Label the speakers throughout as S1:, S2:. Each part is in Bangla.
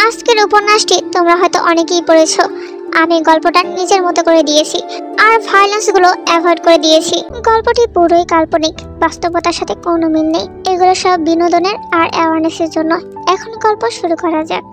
S1: আজকের উপন্যাসটি তোমরা হয়তো অনেকেই পড়েছো। আমি গল্পটা নিজের মতো করে দিয়েছি আর ভায়োলেন্সগুলো অ্যাভয়েড করে দিয়েছি। গল্পটি পুরোই কাল্পনিক, বাস্তবতার সাথে কোনো মিল নেই। এগুলো সব বিনোদনের আর অ্যাওয়ারনেসের জন্য। এখন গল্প শুরু করা যাক।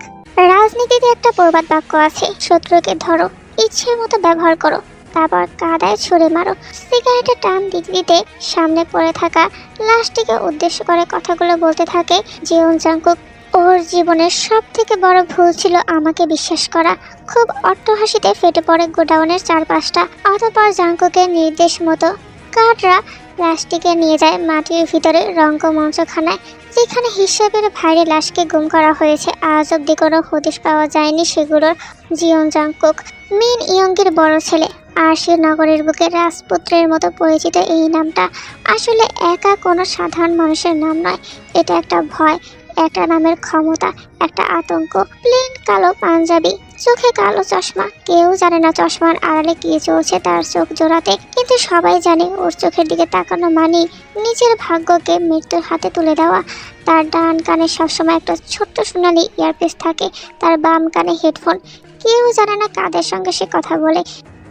S1: রাজনীতিতে একটা প্রবাদ বাক্য আছে, শত্রুকে ধরো, ইচ্ছে মতো ব্যবহার করো, তারপর কাদায় ছুঁড়ে মারো। সিগারেটে টান দিতে দিতে সামনে পড়ে থাকা লাশটিকে উদ্দেশ্য করে কথাগুলো বলতে থাকে জিওন জাংকুক। ওর জীবনের সব থেকে বড় ভুল ছিল আমাকে বিশ্বাস করা। খুব অট্টহাসিতে ফেটে পড়ে গোডাউনের চারপাশটা। অতঃপর জাংকুকের নির্দেশ মতো গার্ডরা লাশটিকে নিয়ে যায় মাটির ভিতরে রঙ্গমঞ্চখানায়, যেখানে হিসাবের ভাইরে লাশকে গুম করা হয়েছে। আজ অব্দি কোনো হদিশ পাওয়া যায়নি সেগুলোর। জিওন জাংকুক মিন ইয়ংয়ের বড় ছেলে। আরশি নগরের বুকে রাজপুত্রের মতো পরিচিত এই নামটা আসলে একা কোনো সাধারণ মানুষের নাম নয়। এটা একটা ভয়, একটা নামের ক্ষমতা, একটা আতঙ্ক। প্লেন কালো পাঞ্জাবি, চোখে কালো চশমা। কেউ জানে না চশমার আড়ালে কি চলছে তার চোখ জোড়াতে, কিন্তু সবাই জানে ওর চোখের দিকে তাকানো মানে নিজের ভাগ্যকে মৃত্যুর হাতে তুলে দেওয়া। তার ডান কানে সবসময় একটা ছোট্ট সোনালি ইয়ারপিস থাকে, তার বাম কানে হেডফোন। কেউ জানে না কাদের সঙ্গে সে কথা বলে,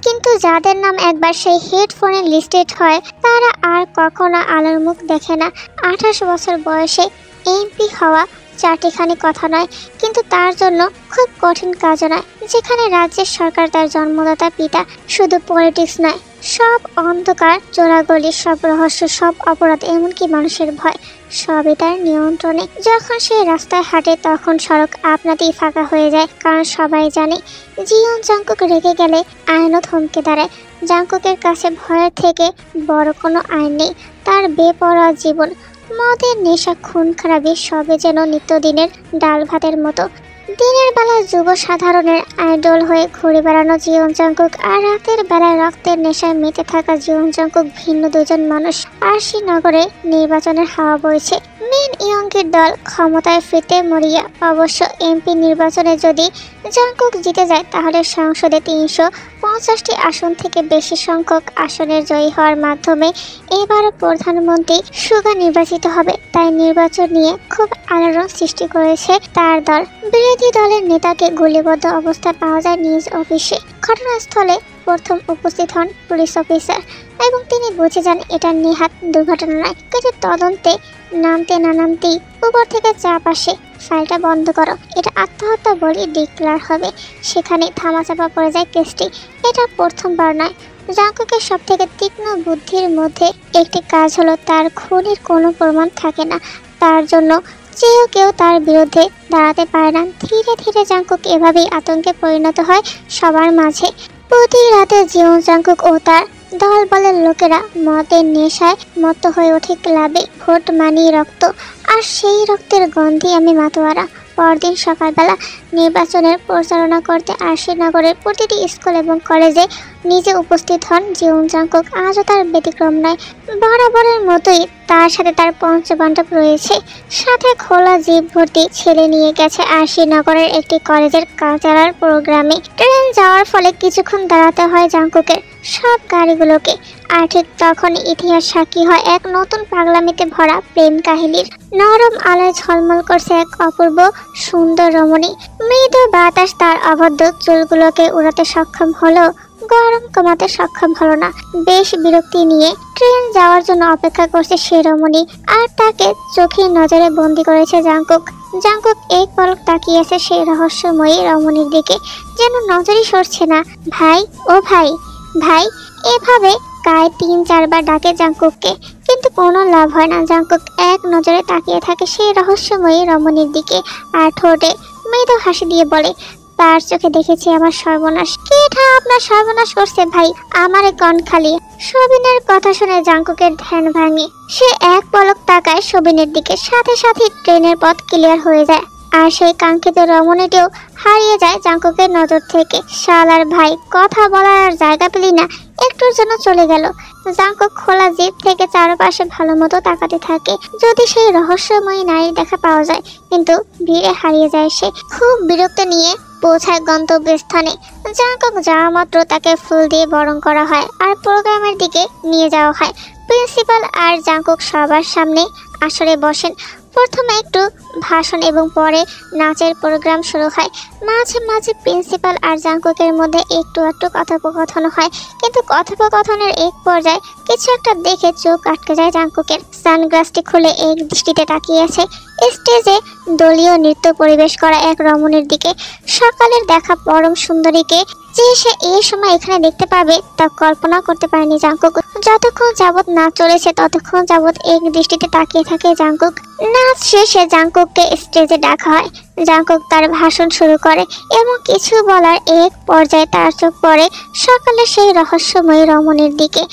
S1: কিন্তু যাদের নাম একবার সেই হেডফোনে লিস্টেড হয় তারা আর কখনো আলোর মুখ দেখে না। 28 বছর বয়সে এমপি হওয়া চারটিখানি কথা নয়, কিন্তু তার জন্য খুব কঠিন কাজও নয়। যেখানে রাজ্যের সরকার তার জন্মদাতা পিতা। শুধু পলিটিক্স নয়, সব অন্ধকার, চোরাগলি, সব রহস্য, সব অপরাধ, এমনকি মানুষের ভয়, সবই তার নিয়ন্ত্রণে। যখন সে রাস্তায় হাঁটে তখন সড়ক আপনাতেই ফাঁকা হয়ে যায়, কারণ সবাই জানে জিওন জাংকুক রেগে গেলে আইনও থমকে দাঁড়ায়। জাংকুকের কাছে ভয়ের থেকে বড় কোনো আইন নেই। তার বেপরোয়া জীবন, মদের নেশা, খুন খারাপি, সবে যেন নিত্যদিনের ডাল ভাতের মতো। দিনের বেলা যুব সাধারণের আইডল হয়ে ঘুরে বেড়ানো জিওন জাংকুক, আর রাতের বেলায় রক্তের নেশায় মেতে থাকা জিওন জাংকুক ভিন্ন দুজন মানুষ। আরশি নগরে নির্বাচনের হাওয়া বইছে। মিন ইয়ংয়ের দল ক্ষমতায় ফিরতে মরিয়া। অবশ্য এমপি নির্বাচনে যদি জাংকুক জিতে যায় তাহলে সংসদে 350টি আসন থেকে বেশি সংখ্যক আসনের জয়ী হওয়ার মাধ্যমে এবার প্রধানমন্ত্রী সুগা নির্বাচিত হবে। তাই নির্বাচন নিয়ে খুব আলোড়ন সৃষ্টি করেছে তার দল। বিরোধী দলের নেতাকে গুলিবদ্ধ অবস্থায় পাওয়া যায় নিজ অফিসে। ঘটনাস্থলে প্রথম উপস্থিত হন পুলিশ অফিসার এবং তিনি বুঝে যান এটা নেহাত দুর্ঘটনা নয়। কিন্তু তদন্তে নামতে না নামতেই উপর থেকে চাপ আসে, ফাইলটা বন্ধ করো, এটা আত্মহত্যা বলে ডিক্লেয়ার হবে। সেখানে থামাচাপা পড়ে যায় কেসটি। এটা প্রথমবার নয়। জাংকুকের সব থেকে তীক্ষ্ণ বুদ্ধির মধ্যে একটি কাজ হলো তার খুনের কোনো প্রমাণ থাকে না। তার জন্য চেয়েও কেউ তার বিরুদ্ধে দাঁড়াতে পারে না। ধীরে ধীরে জাংকুক এভাবেই আতঙ্কে পরিণত হয় সবার মাঝে। প্রতি রাতে জিওন জাংকুক ও তার দল বলের লোকেরা মদের নেশায় মত্ত হয়ে ওঠে ক্লাবে। ভোট মানি রক্ত, আর সেই রক্তের গন্ধে আমি মাতোয়ারা। পরদিন সকালবেলা নির্বাচনের প্রচারণা করতে আরশি নগরের প্রতিটি স্কুল এবং কলেজে নিজে উপস্থিত হন জিওন জাংকুক। আজও তার ব্যতিক্রম নয়। বরাবরের মতোই তার সাথে তার পঞ্চবান্ধব রয়েছে। সাথে খোলা জিপ ভর্তি ছেলে নিয়ে গেছে আরশি নগরের একটি কলেজের কালচারাল প্রোগ্রামে। ট্রেন যাওয়ার ফলে কিছুক্ষণ দাঁড়াতে হয় জাংকুকের সব গাড়িগুলোকে। আর ঠিক তখন ইতিহাস সাক্ষী হয় এক নতুন পাগলামিতে ভরা প্রেম কাহিনীর। নরম আলোয় ঝলমল করছে এক অপূর্ব সুন্দর রমণী। মৃদু বাতাস তার অবাধ্য চুলগুলোকে উড়াতে সক্ষম হলেও গরম কমাতে সক্ষম হলো না। বেশ বিরক্তি নিয়ে ট্রেন যাওয়ার জন্য অপেক্ষা করছে সে রমণী, আর তাকে চোখের নজরে বন্দি করেছে জাংকুক। জাংকুক এক পলক তাকিয়েছে সেই রহস্যময়ী রমণীর দিকে, যেন নজরই সরছে না। ভাই, ও ভাই, ভাই, এভাবে গায়ে 3-4 বার ডাকে জাংকুককে, কিন্তু কোনো লাভ হয় না। জাংকুক এক নজরে তাকিয়ে থাকে সেই রহস্যময়ী রমণীর দিকে, আর ঠোঁটে মৃদু হাসি দিয়ে বলে, তার চোখে দেখেছি আমার সর্বনাশ। কেটা আপনার সর্বনাশ করছে ভাই? আমারে কন খালি। সবিনের কথা শুনে জাংকুকের ধ্যান ভাঙে। সে এক পলক তাকায় সবিনের দিকে, সাথে সাথে ট্রেনের পথ ক্লিয়ার হয়ে যায়, আর সেই কাঙ্ক্ষিত রমণীটিও হারিয়ে যায় জাংকুকের নজর থেকে। শালার ভাই, কথা বলার আর জায়গা পেলি না, একটুর জন্য চলে গেল। জাংকুক খোলা জিপ থেকে চারপাশে ভালো মতো তাকাতে থাকে, যদি সেই রহস্যময়ী নারীর দেখা পাওয়া যায়, কিন্তু ভিড়ে হারিয়ে যায় সে। খুব বিরক্ত নিয়ে পৌঁছায় গন্তব্যস্থানে। জাংকুক যাওয়া মাত্র তাকে ফুল দিয়ে বরণ করা হয় আর প্রোগ্রামের দিকে নিয়ে যাওয়া হয়। প্রিন্সিপাল আর জাংকুক সবার সামনে আসরে বসেন। প্রথমে একটু ভাষণ এবং পরে নাচের প্রোগ্রাম শুরু হয়। মাঝে মাঝে প্রিন্সিপাল আর জাংকুকের মধ্যে একটু একটু কথোপকথন হয়, কিন্তু কথোপকথনের এক পর্যায়ে কিছু একটা দেখে চোখ আটকে যায় জাংকুকের। সানগ্লাসটি খুলে এক দৃষ্টিতে তাকিয়ে আছে স্টেজে দলীয় নৃত্য পরিবেশ করা এক রমণীর দিকে। সকালের দেখা পরম সুন্দরীকে যে সে এই সময় এখানে দেখতে পাবে তা কল্পনা করতে পারেনি জাংকুক। যতক্ষণ যাবৎ নাচ চলেছে ততক্ষণ যাবৎ এক দৃষ্টিতে তাকিয়ে থাকে জাংকুক। নাচ শেষে জাংকুককে স্টেজে ডাকা হয়। জাংকুক তার ভাষণ শুরু করে এবং কিছু বলার এক পর্যায়ে তার চোখ পড়ে সকালে সেই রহস্যময়ী রমণীর দিকে।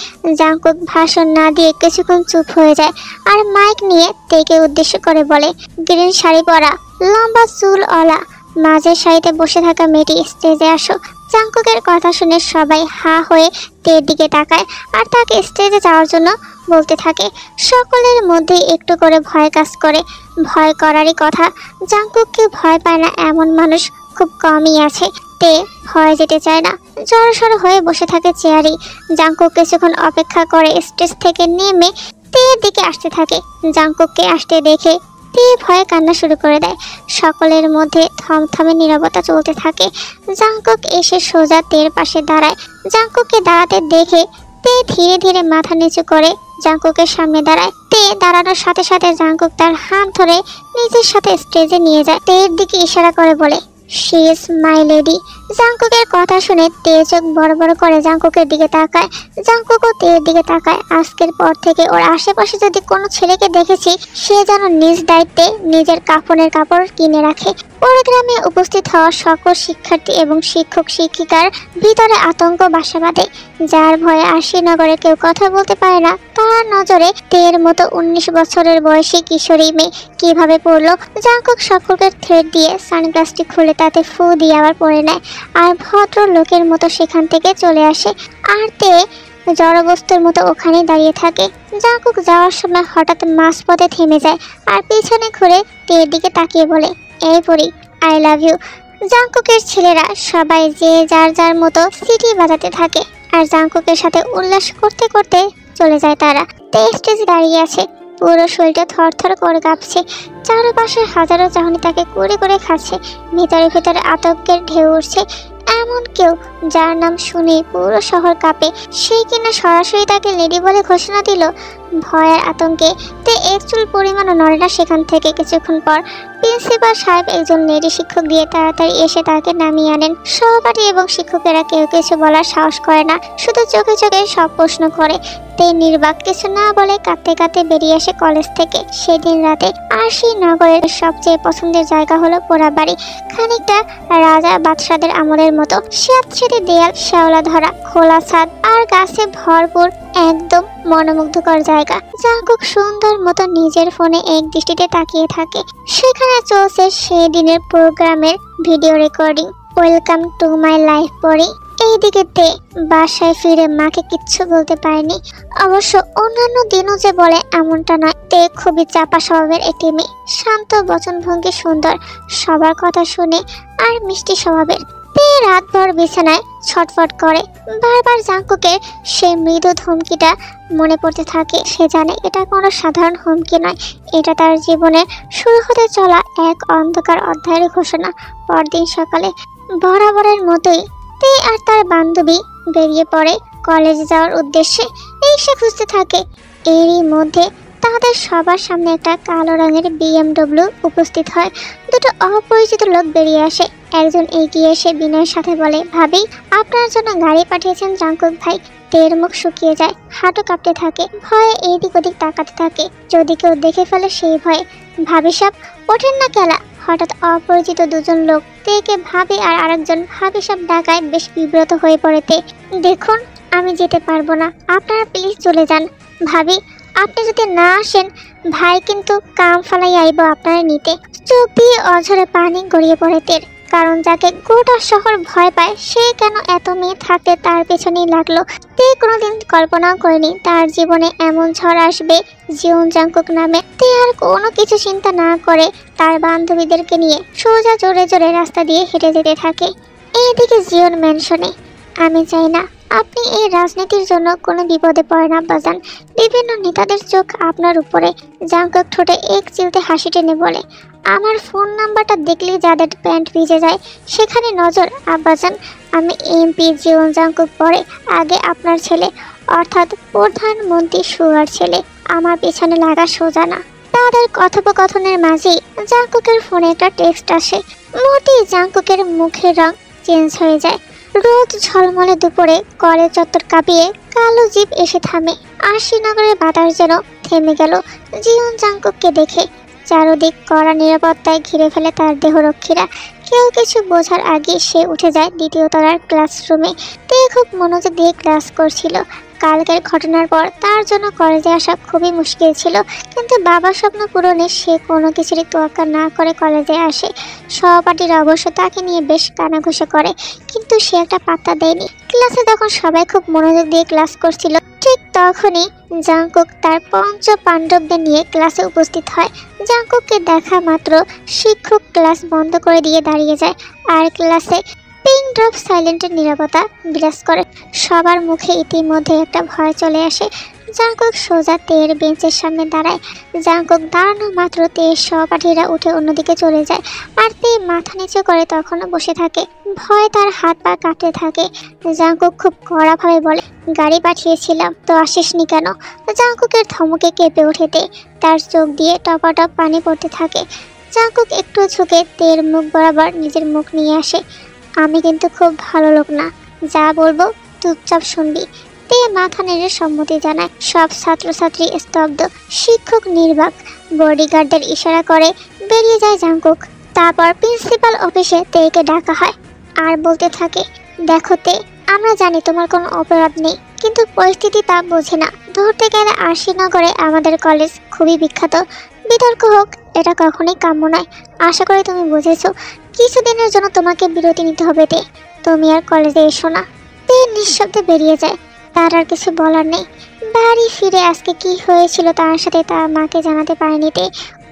S1: জাংকুক ভাষণ না দিয়ে কিছুক্ষণ চুপ হয়ে যায় আর মাইক নিয়ে তেকে উদ্দেশ্য করে বলে, গ্রিন শাড়ি পরা, লম্বা চুল ওলা, মাঝের সারিতে বসে থাকা মেয়েটি স্টেজে আসো। জাংকুকের কথা শুনে সবাই হা হয়ে তের দিকে তাকায় আর তাকে স্টেজে যাওয়ার জন্য বলতে থাকে। সকলের মধ্যে একটু করে ভয় কাজ করে। ভয় করারই কথা, জাংকুককে ভয় পায় না এমন মানুষ খুব কমই আছে। তে ভয় যেতে চায় না, জড়সড় হয়ে বসে থাকে চেয়ারে। জাংকুক কিছুক্ষণ অপেক্ষা করে স্টেজ থেকে নেমে তের দিকে আসতে থাকে। জাংকুককে আসতে দেখে তে ভয়ে কান্না শুরু করে দেয়। সকলের মধ্যে থমথমে নীরবতা চলতে থাকে। জাংকুক এসে সোজা তের পাশে দাঁড়ায়। জাংকুককে দাঁড়াতে দেখে তে ধীরে ধীরে মাথা নিচু করে জাংকুকের সামনে দাঁড়ায়। তে দাঁড়ানোর সাথে সাথে জাংকুক তার হাত ধরে নিজের সাথে স্টেজে নিয়ে যায়। তের দিকে ইশারা করে বলে, শি ইজ মাই লেডি। জাংকুকের কথা শুনে তে চোখ বড় বড় করে জাংকুকের দিকে তাকায়। জাংকুকও তের দিকে তাকায়। আজকের পর থেকে ওর আশেপাশে যদি কোনো ছেলেকে দেখেছি, সে যেন নিজ দায়িত্বে নিজের কাফনের কাপড় কিনে রাখে। প্রোগ্রামে উপস্থিত হওয়া সকল শিক্ষার্থী এবং শিক্ষক শিক্ষিকার ভিতরে আতঙ্ক বাসা বাঁধে। যার ভয়ে আশিনগরে কেউ কথা বলতে পারে না, তার নজরে তের মতো 19 বছরের বয়সী কিশোরী মেয়ে কিভাবে পড়লো। জাংকুক সকলকে থ্রেড দিয়ে সানগ্লাসটি খুলে তাতে ফু দিয়ে আবার পরে নেয় আর ভদ্র লোকের মতো সেখান থেকে চলে আসে। আর তে জড়বস্তুর মতো ওখানেই দাঁড়িয়ে থাকে। জাংকুক যাওয়ার সময় হঠাৎ মাঝপথে থেমে যায় আর পিছনে ঘুরে তের দিকে তাকিয়ে বলে, এই পরি, আই লাভ ইউ। জাংকুকের ছেলেরা সবাই যে যার যার মতো সিটি বাজাতে থাকে আর জাংকুকের সাথে উল্লাস করতে করতে চলে যায় তারা। তে স্টেজে দাঁড়িয়ে আছে, পুরো শরীরটা থরথর করে কাঁপছে। চারপাশে হাজারো চাহনি তাকে কুড়ে করে খাচ্ছে। ভিতরে ভিতরে আতঙ্কের ঢেউ উঠছে। এমন কেউ যার নাম শুনে পুরো শহর কাঁপে, সে কিনা সরাসরি তাকে লেডি বলে ঘোষণা দিল। ভয়ের আতঙ্কে তে এক চুল পরিমাণও নড়ে না সেখান থেকে। কিছুক্ষণ পর প্রিন্সিপাল সাহেব একজন লেডি শিক্ষক দিয়ে তাড়াতাড়ি এসে তাকে নামিয়ে আনেন। সহপাঠী এবং শিক্ষকেরা কেউ কিছু বলার সাহস করে না, শুধু চোখে চোখে সব প্রশ্ন করে। তে নির্বাক কিছু না বলে কাঁদতে কাঁদতে বেরিয়ে আসে কলেজ থেকে। সেদিন রাতে আরশি নগরের সবচেয়ে পছন্দের জায়গা হলো পোড়াবাড়ি। খানিকটা রাজা বাদশাদের আমলের মতো। স্যাঁতসেঁতে দেয়াল, শ্যাওলা ধরা খোলা ছাদ আর গাছে ভরপুর, একদম মনোমুগ্ধকর জায়গা। জাংকুক সুন্দর মতো নিজের ফোনে এক দৃষ্টিতে তাকিয়ে থাকে। সেখানে চলছে সেই দিনের প্রোগ্রামের video recording. Welcome to my life পরি। এইদিকে তে বাসায় ফিরে মাকে কিচ্ছু বলতে পারেনি। অবশ্য অন্যান্য দিনও যে বলে এমনটা নয়। তে খুবই চাপা স্বভাবের একটি মেয়ে, শান্ত বচনভঙ্গি, সুন্দর, সবার কথা শুনে আর মিষ্টি স্বভাবের। তে রাতভর বিছানায় ছটফট করে। বারবার জাংকুকের সেই মৃদু ধমকিটা মনে পড়তে থাকে। সে জানে এটা কোনো সাধারণ হুমকি নয়, এটা তার জীবনের শুরু হতে চলা এক অন্ধকার অধ্যায়ের ঘোষণা। পরদিন সকালে বরাবরের মতোই তে আর তার বান্ধবী বেরিয়ে পড়ে কলেজে যাওয়ার উদ্দেশ্যে। রিক্সা খুঁজতে থাকে। এরই মধ্যে তাদের সবার সামনে একটা কালো রঙের BMW উপস্থিত হয়। দুটো অপরিচিত লোক বেরিয়ে আসে। একজন এগিয়ে এসে বিনয়ের সাথে বলে, ভাবি, আপনার জন্য গাড়ি পাঠিয়েছেন জাংকুক ভাই। তের মুখ শুকিয়ে যায়, হাঁটু কাঁপতে থাকে, ভয়ে এদিক ওদিক তাকাতে থাকে যদি কেউ দেখে ফেলে সেই ভয়ে। ভাবি সাহেব, ওঠেন না কেলা। হঠাৎ অপরিচিত দুজন লোক তেকে ভাবি আর আরেকজন ভাবি সাহেব ডাকায় বেশ বিব্রত হয়ে পড়ে তে। দেখুন, আমি যেতে পারবো না, আপনারা প্লিজ চলে যান। ভাবি, আপনি যদি না আসেন ভাই কিন্তু কাম ফালাই আইব আপনারা নিতে। চোখ দিয়ে অঝরে পানি গড়িয়ে পড়ে তের। কারণ যাকে গোটা শহর ভয় পায় সে কেন এত মেয়ে থাকতে তার পেছনেই লাগলো। তে কোনোদিন কল্পনাও করেনি তার জীবনে এমন ঝড় আসবে। জিওন জাংকুক নামে। তে আর কোনো কিছু চিন্তা না করে তার বান্ধবীদেরকে নিয়ে সোজা জোরে জোরে রাস্তা দিয়ে হেঁটে যেতে থাকে। এইদিকে জিওন ম্যানশনে। আমি চাই না আপনি এই রাজনীতির জন্য কোনো বিপদে পড়েন আব্বাজান। বিভিন্ন নেতাদের চোখ আপনার উপরে। জাঙ্কুক ঠোঁটে এক চিলতে হাসি টেনে বলে, আমার ফোন নাম্বারটা দেখলেই যাদের প্যান্ট ভিজে যায় সেখানে নজর আব্বাজান। আমি এমপি জীবন জাঙ্কুক পরে আগে আপনার ছেলে, অর্থাৎ প্রধানমন্ত্রী সুয়ার ছেলে। আমার পেছনে লাগা সোজা না। তাদের কথোপকথনের মাঝেই জাঙ্কুকের ফোনে একটা টেক্সট আসে। মুহূর্তেই জাঙ্কুকের মুখের রং চেঞ্জ হয়ে যায়। রোদ ঝলমলে দুপুরে কলেজ চত্বর কাঁপিয়ে কালো জিপ এসে থামে। আর শ্রীনগরের বাতাস যেন থেমে গেল জীবন জাঙ্কুককে দেখে। চারদিক কড়া নিরাপত্তায় ঘিরে ফেলে তার দেহরক্ষীরা। কেউ কিছু বোঝার আগে সে উঠে যায় দ্বিতীয় তলার ক্লাসরুমে। তে খুব মনোযোগ দিয়ে ক্লাস করছিল। কালকের ঘটনার পর তার জন্য কলেজে আসা খুবই মুশকিল ছিল, কিন্তু বাবার স্বপ্ন পূরণে সে কোনো কিছুরই তোয়াক্কা না করে কলেজে আসে। সহপাঠীরা অবশ্য তাকে নিয়ে বেশ কানাঘুষা করে, কিন্তু সে একটা পাত্তা দেয়নি। ক্লাসে যখন সবাই খুব মনোযোগ দিয়ে ক্লাস করছিল, ঠিক তখনই জাঙ্কুক তার পঞ্চ পাণ্ডবদের নিয়ে ক্লাসে উপস্থিত হয়। জাঙ্কুককে দেখা মাত্র শিক্ষক ক্লাস বন্ধ করে দিয়ে দাঁড়িয়ে যায়, আর ক্লাসে পিন ড্রপ সাইলেন্টের নীরবতা বিরাজ করে। সবার মুখে ইতিমধ্যে একটা ভয় চলে আসে। জাঙ্কুক সোজা তের বেঞ্চের সামনে দাঁড়ায়। জাঙ্কুক দাঁড়ানো মাত্র তের সহপাঠীরা উঠে অন্যদিকে চলে যায়, আর তে মাথা নিচু করে তখনও বসে থাকে। ভয় তার হাত পা কাঁপতে থাকে। জাঙ্কুক খুব কড়াভাবে বলে, গাড়ি পাঠিয়েছিলাম তো আসিসনি কেন? জাঙ্কুকের ধমকে কেঁপে ওঠে তে। তার চোখ দিয়ে টপাটপ পানি পড়তে থাকে। জাঙ্কুক একটু ঝুঁকে তের মুখ বরাবর নিজের মুখ নিয়ে আসে। আমি কিন্তু খুব ভালো লোক না, যা বলবো চুপচাপ শুনবি। তে মাথা নেড়ে সম্মতি জানায়। সব ছাত্রছাত্রী স্তব্ধ। শিক্ষক নির্বাক। বডিগার্ডদের ইশারা করে বেরিয়ে যায় জাঙ্কুক। তারপর প্রিন্সিপাল অফিসে তেকে ডাকা হয় আর বলতে থাকে, দেখো তে, আমরা জানি তোমার কোনো অপরাধ নেই, কিন্তু পরিস্থিতি তা বোঝে না। ধরতে গেলে আরশিনগরে আমাদের কলেজ খুবই বিখ্যাত। বিতর্ক হোক এটা কখনোই কাম্য নয়। আশা করি তুমি বুঝেছো। কিছুদিনের জন্য তোমাকে বিরতি নিতে হবে তে। তুমি আর কলেজে এসো না। তে নিঃশব্দে বেরিয়ে যায়। তার আর কিছু বলার নেই। বাড়ি ফিরে আজকে কি হয়েছিল তার সাথে তার মাকে জানাতে পারেনি তে।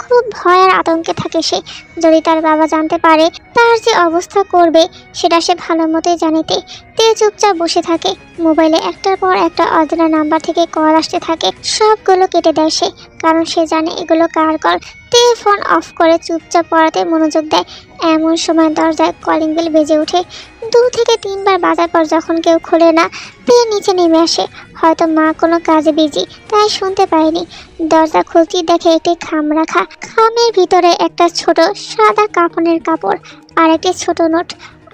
S1: খুব ভয় আর আতঙ্কে থাকে সে। যদি তার বাবা জানতে পারে তার যে অবস্থা করবে সেটা সে ভালো মতোই জানে। তে চুপচাপ বসে থাকে। মোবাইলে একটার পর একটা অজানা নাম্বার থেকে কল আসতে থাকে। সবগুলো কেটে দেয় সে, কারণ সে জানে এগুলো কার কল। তে ফোন অফ করে চুপচাপ পড়াতে মনোযোগ দেয়। এমন সময় দরজায় কলিং বেল বেজে ওঠে। 2 থেকে 3 বার বাজার পর যখন কেউ খোলে না, তে নিচে নেমে আসে। হয়তো মা কোনো কাজে বিজি, তাই শুনতে পায়নি। দরজা খুলতেই দেখে একটি খাম রাখা। খামের ভিতরে একটা ছোট সাদা কাফনের কাপড় আর একটি ছোট নোট।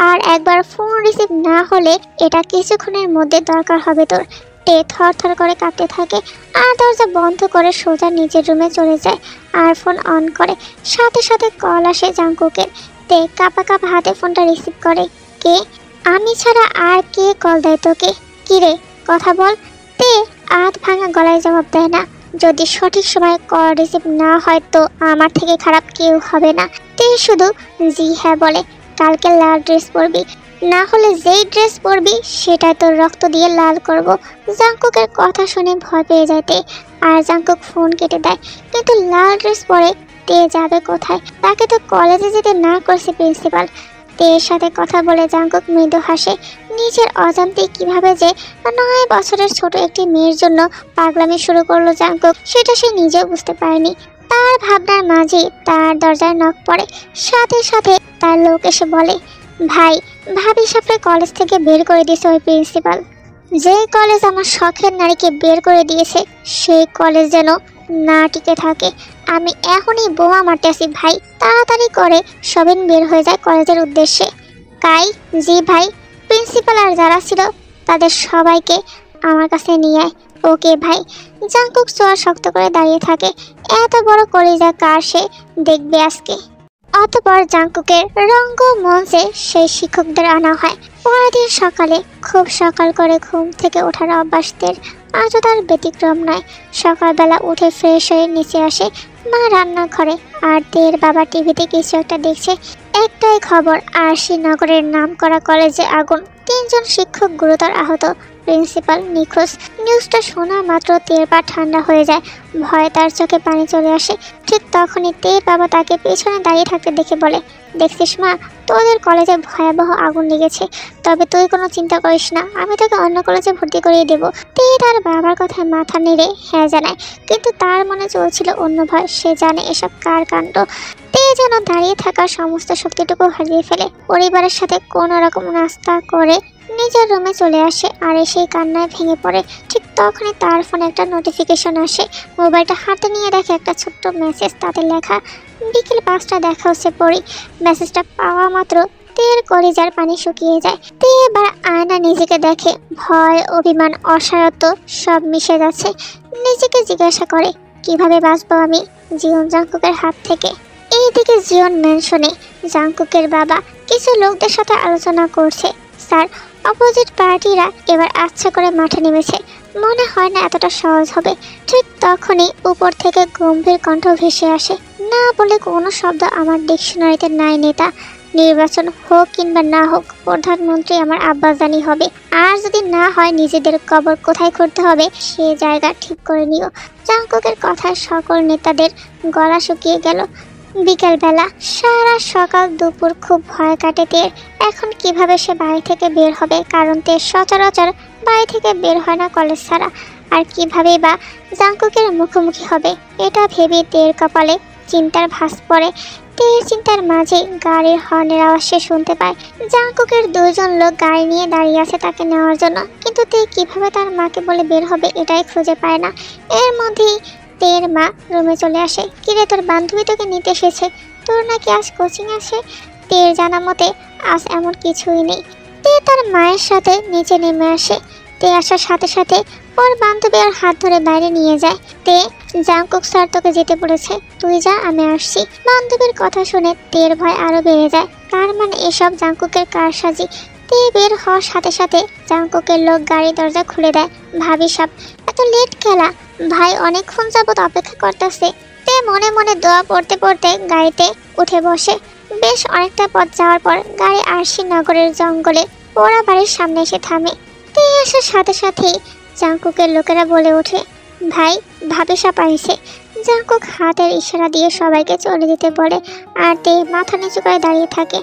S1: আর একবার ফোন রিসিভ না হলে এটা কিছুক্ষণের মধ্যে দরকার হবে তোর। তে থরথর করে কাঁপতে থাকে আর দরজা বন্ধ করে সোজা নিজের রুমে চলে যায় আর ফোন অন করে। সাথে সাথে কল আসে জাঙ্কুকের। তে কাঁপা কাঁপা হাতে ফোনটা রিসিভ করে। কে? আমি ছাড়া আর কে কল দেয় তোকে? কিরে কথা বল। তে আধ ভাঙা গলায় জবাব দেয় না। যদি সঠিক সময় কল রিসিভ না হয় তো আমার থেকে খারাপ কেউ হবে না। তে শুধু জি হ্যাঁ বলে। কালকে লাল ড্রেস পরবি, না হলে যেই ড্রেস পরবি সেটাই তোর রক্ত দিয়ে লাল করব। জাঙ্কুকের কথা শুনে ভয় পেয়ে যায় তে, আর জাঙ্কুক ফোন কেটে দেয়। কিন্তু লাল ড্রেস পরে তে যাবে কোথায়? তাকে তো কলেজে যেতে না করছে প্রিন্সিপাল। তের সাথে কথা বলে জাঙ্কুক মৃদু হাসে। নিজের অজান্তে কিভাবে যে 9 বছরের ছোট একটি মেয়ের জন্য পাগলামি শুরু করলো জাঙ্কুক, সেটা সে নিজেও বুঝতে পারেনি। তার ভাবনার মাঝে তার দরজায় নক পড়ে। সাথে সাথে তার লোক এসে বলে, ভাই, ভাবি সাপড়ে কলেজ থেকে বের করে দিয়েছে ওই প্রিন্সিপাল। যেই কলেজ আমার শখের নারীকে বের করে দিয়েছে সেই কলেজ যেন না টিকে থাকে। আমি এখনই বোমা মারতে আসি ভাই। তাড়াতাড়ি করে সবিন বের হয়ে যায় কলেজের উদ্দেশ্যে। কাই? জি ভাই। প্রিন্সিপাল আর যারা ছিল তাদের সবাইকে আমার কাছে নিয়ে আয়। ওকে ভাই। জাঙ্কুক চোয়ার শক্ত করে দাঁড়িয়ে থাকে। এত বড় কলিজা কার সে দেখবে আজকে। অতঃপর জাঙ্কুকের রঙ্গমঞ্চে সেই শিক্ষকদের আনা হয়। পরের দিন সকালে খুব সকাল করে ঘুম থেকে ওঠার অভ্যাসদের আজও তার ব্যতিক্রম নয়। সকালবেলা উঠে ফ্রেশ হয়ে নিচে আসে মা রান্নাঘরে, আর তের বাবা টিভিতে কিছু একটা দেখছে। একটাই খবর, আরশিনগরের নামকরা কলেজে আগুন, 3 জন শিক্ষক গুরুতর আহত, প্রিন্সিপাল নিখোঁজ। নিউজটা শোনা মাত্র তের পা ঠান্ডা হয়ে যায়। ভয়ে তার চোখে পানি চলে আসে। ঠিক তখনই তের বাবা তাকে পেছনে দাঁড়িয়ে থাকতে দেখে বলে, দেখছিস মা, তোদের কলেজে ভয়াবহ আগুন লেগেছে, তবে তুই কোনো চিন্তা করিস না, আমি তোকে অন্য কলেজে ভর্তি করিয়ে দেবো। তে তার বাবার কথায় মাথা নেড়ে হ্যাঁ জানায়, কিন্তু তার মনে চলছিল অন্য ভয়। সে জানে এসব কার কাণ্ড। তে যেন দাঁড়িয়ে থাকা সমস্ত শক্তিটুকু হারিয়ে ফেলে। পরিবারের সাথে কোনো রকম নাস্তা করে নিজের রুমে চলে আসে আর এসেই কান্নায় ভেঙে পড়ে। ঠিক তখনই তার ফোনে একটা নোটিফিকেশন আসে। মোবাইলটা হাতে নিয়ে দেখে একটা ছোট্ট মেসেজ, তাতে লেখা বিকেল 5টা দেখা হচ্ছে পরি। মেসেজটা পাওয়া মাত্র তের কলিজার পানি শুকিয়ে যায়। তে এবার আয়না নিজেকে দেখে, ভয়, অভিমান, অসহায়ত্ব সব মিশে যাচ্ছে। নিজেকে জিজ্ঞাসা করে কিভাবে বাঁচবো আমি জিয়ন জাংকুকের হাত থেকে। এইদিকে জিয়ন ম্যানশনে জাংকুকের বাবা কিছু লোকদের সাথে আলোচনা করছে। স্যার, অপোজিট পার্টিরা এবার আচ্ছা করে মাঠে নেমেছে, মনে হয় না এতটা সহজ হবে। ঠিক তখনই উপর থেকে গম্ভীর কণ্ঠ ভেসে আসে, না বলে কোনো শব্দ আমার ডিকশনারিতে নাই নেতা। নির্বাচন হোক কিংবা না হোক, প্রধানমন্ত্রী আমার আব্বাজানি হবে। আর যদি না হয়, নিজেদের কবর কোথায় করতে হবে সে জায়গা ঠিক করে নিও। জাংকুকের কথায় সকল নেতাদের গলা শুকিয়ে গেল। বিকেলবেলা সারা সকাল দুপুর খুব ভয় কাটে তের। এখন কিভাবে সে বাড়ি থেকে বের হবে, কারণ তের সচরাচর বাড়ি থেকে বের হয় না কলেজ ছাড়া। আর কিভাবেই বা জাংকুকের মুখোমুখি হবে, এটা ভেবে তের কপালে চিন্তার ভাঁজ পড়ে। তের চিন্তার মাঝে গাড়ির হর্নের আওয়াজ সে শুনতে পায়। জাংকুকের 2জন লোক গাড়ি নিয়ে দাঁড়িয়ে আছে তাকে নেওয়ার জন্য, কিন্তু তে কিভাবে তার মাকে বলে বের হবে এটাই খুঁজে পায় না। এর মধ্যেই তের মা রুমে চলে আসে। কিরে, তোর বান্ধবী তোকে নিতে এসেছে, তোর নাকি আজ কোচিং আছে? তের জানা মতে আজ এমন কিছুই নেই। তে তার মায়ের সাথে নিচে নেমে আসে। তে আসার সাথে সাথে ওর বান্ধবী আর হাত ধরে বাইরে নিয়ে যায়। তে, জাংকুক স্যার তোকে যেতে বলেছে, তুই যা, আমি আসছি। বান্ধবীর কথা শুনে তের ভয় আরো বেড়ে যায়। তার মানে এসব জাংকুকের কারসাজি। তে বের হওয়ার সাথে সাথে জাংকুকের লোক গাড়ি দরজা খুলে দেয়। ভাবি সাব, এত লেট খেলা, ভাই অনেকক্ষণ যাবত অপেক্ষা করতেছে। তে মনে মনে দোয়া পড়তে পড়তে গাড়িতে উঠে বসে। বেশ অনেকটা পথ যাওয়ার পর গাড়ি আরশি নগরের জঙ্গলে পোড়া বাড়ির সামনে এসে থামে। তে আসার সাথে সাথেই জাংকুকের লোকেরা বলে ওঠে, ভাই, ভাবি সাপ আইছে। জাংকুক হাতের ইশারা দিয়ে সবাইকে চলে যেতে বলে, আর তে মাথা নিচু করে দাঁড়িয়ে থাকে।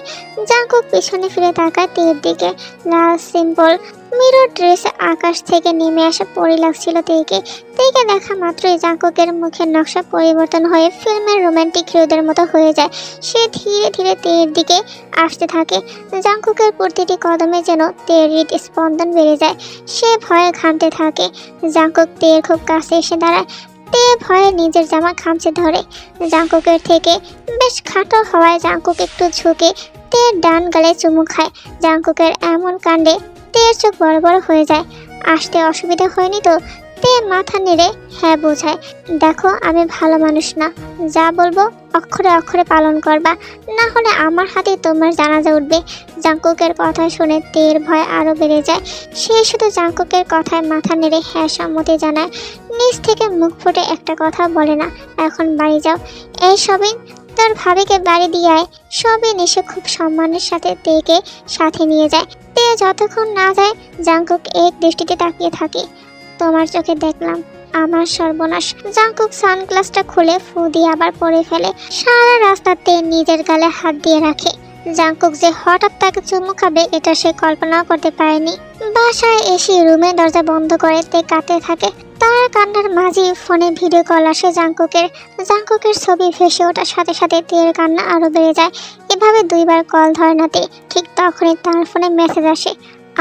S1: জাংকুক পিছনে ফিরে তাকায় তের দিকে। লাল সিম্পল মিরর ড্রেসে আকাশ থেকে নেমে আসা পরি লাগছিল তেকে। তেকে দেখা মাত্রই জাংকুকের মুখের নকশা পরিবর্তন হয়ে ফিল্মের রোমান্টিক হিরোদের মতো হয়ে যায়। সে ধীরে ধীরে তের দিকে আসতে থাকে। জাংকুকের প্রতিটি কদমে যেন তের হৃদস্পন্দন বেড়ে যায়। সে ভয়ে ঘামতে থাকে। জাংকুক তের খুব কাছে এসে দাঁড়ায়। তে ভয়ে নিজের জামা খামচে ধরে। জাংকুকের থেকে বেশ খাটো হওয়ায় জাংকুক একটু ঝুঁকে তের ডান গালে চুমু খায়। জাংকুকের এমন কাণ্ডে তের চোখ বড় বড় হয়ে যায়। আসতে অসুবিধা হয়নি তো? তে মাথা নেড়ে হ্যাঁ বোঝায়। দেখো, আমি ভালো মানুষ না, যা বলবো অক্ষরে অক্ষরে পালন করবা, না হলে আমার হাতে তোমার জানাজা উঠবে। জাংকুকের কথা শুনে তের ভয় আরো বেড়ে যায়। সে শুধু জাংকুকের কথায় মাথা নেড়ে হ্যাঁ সম্মতি জানায়। নিজ থেকে মুখ ফুটে একটা কথা বলে না। এখন বাড়ি যাও। এই সবিন, তোর ভাবিকে বাড়ি দিয়ে আয়। সবিন এসে খুব সম্মানের সাথে তেকে সাথে নিয়ে যায়। তে যতক্ষণ না যায় জাংকুক এক দৃষ্টিতে তাকিয়ে থাকে। তোমার চোখে দেখলাম আমার সর্বনাশ। জাংকুক সানগ্লাসটা খুলে ফু দিয়ে আবার পরে ফেলে। সারা রাস্তাতে নিজের গালে হাত দিয়ে রাখে। জাংকুক যে হঠাৎ তাকে চুমু খাবে এটা সে কল্পনাও করতে পারেনি। বাসায় এসে রুমের দরজা বন্ধ করে তে কাঁদতে থাকে। তার কান্নার মাঝে ফোনে ভিডিও কল আসে জাংকুকের। জাংকুকের ছবি ভেসে ওঠার সাথে সাথে তের কান্না আরো বেড়ে যায়। এভাবে 2বার কল ধরে না তে। ঠিক তখনই তার ফোনে মেসেজ আসে,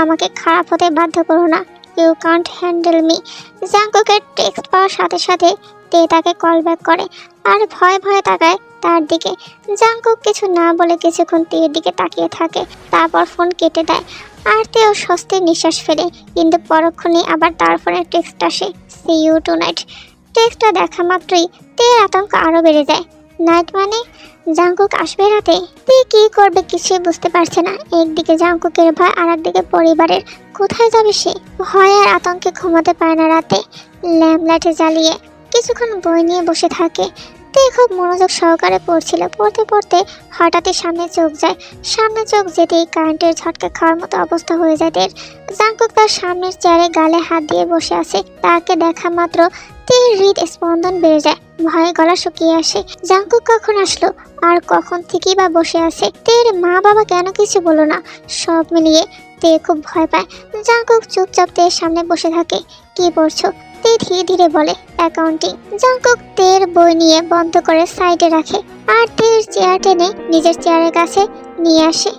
S1: আমাকে খারাপ হতে বাধ্য করো না, ইউ কান্ট হ্যান্ডেল মি। জাংকুকের টেক্সট পাওয়ার সাথে সাথে তে তাকে কল ব্যাক করে আর ভয়ে ভয়ে তাকায় তার দিকে। জাংকুক কিছু না বলে কিছুক্ষণ তের দিকে তাকিয়ে থাকে, তারপর ফোন কেটে দেয়। আর তেও স্বস্তির নিঃশ্বাস ফেলে। কিন্তু পরক্ষণেই আবার তার ফোনে টেক্সট আসে, সি ইউ টু নাইট। টেক্সটটা দেখা মাত্রই তের আতঙ্ক আরো বেড়ে যায়। নাইট মানে জাংকুক আসবে রাতে? তে কি করবে কিছুই বুঝতে পারছে না। একদিকে জাংকুকের ভয় আর একদিকে পরিবারের। কোথায় যাবে সে? ভয় আর আতঙ্কে ঘুমাতে পারে না রাতে। ল্যাম্পলাইটে জ্বালিয়ে কিছুক্ষণ বই নিয়ে বসে থাকে। তে খুব মনোযোগ সহকারে পড়ছিল। পড়তে পড়তে হঠাৎই সামনে চোখ যায়। সামনে চোখ যেতেই কারেন্টের ঝটকা খাওয়ার মতো অবস্থা হয়ে যায় তের। জাংকুক তার সামনের চেয়ারে গালে হাত দিয়ে বসে আছে। তাকে দেখা মাত্র তের হৃদ স্পন্দন বেড়ে যায়, ভয়ে গলা শুকিয়ে আসে। জাঙ্কুক কখন আসলো আর কখন থেকেই বা বসে আছে? তের মা বাবা কেন কিছু বলো না? সব মিলিয়ে তে খুব ভয় পায়। জাঙ্কুক চুপচাপ তের সামনে বসে থাকে। কি পড়ছো? তে ধীরে ধীরে বলে, অ্যাকাউন্টিং। জাঙ্কুক তের বই নিয়ে বন্ধ করে সাইডে রাখে আর তের চেয়ার টেনে নিজের চেয়ারের কাছে নিয়ে আসে।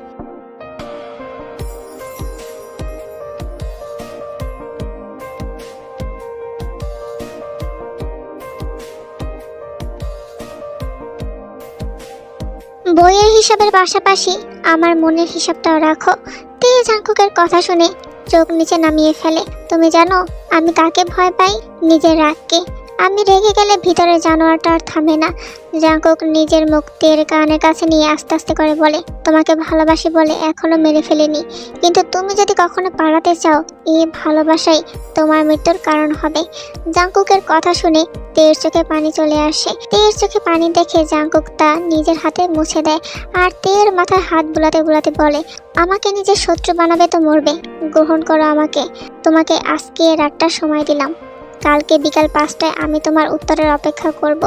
S1: বইয়ের হিসাবের পাশাপাশি আমার মনের হিসাবটাও রাখো। তে জাঙ্কুকের কথা শুনে চোখ নিচে নামিয়ে ফেলে। তুমি জানো আমি কাকে ভয় পাই? নিজের রাগকে। আমি রেগে গেলে ভিতরে জানোয়ারটা আর থামে না। জাঙ্কুক নিজের মুখ তের কানের কাছে নিয়ে আস্তে আস্তে করে বলে, তোমাকে ভালোবাসি বলে এখনো মেরে ফেলিনি, কিন্তু তুমি যদি কখনো পালাতে চাও এই ভালোবাসাই তোমার মৃত্যুর কারণ হবে। জাঙ্কুকের কথা শুনে তের চোখে পানি চলে আসে। তের চোখে পানি দেখে জাঙ্কুক তা নিজের হাতে মুছে দেয় আর তের মাথায় হাত বুলাতে বুলাতে বলে, আমাকে নিজের শত্রু বানাবে তো মরবে, গ্রহণ করো আমাকে। তোমাকে আজকে রাতটা সময় দিলাম, কালকে বিকাল 5টায় আমি তোমার উত্তরের অপেক্ষা করব।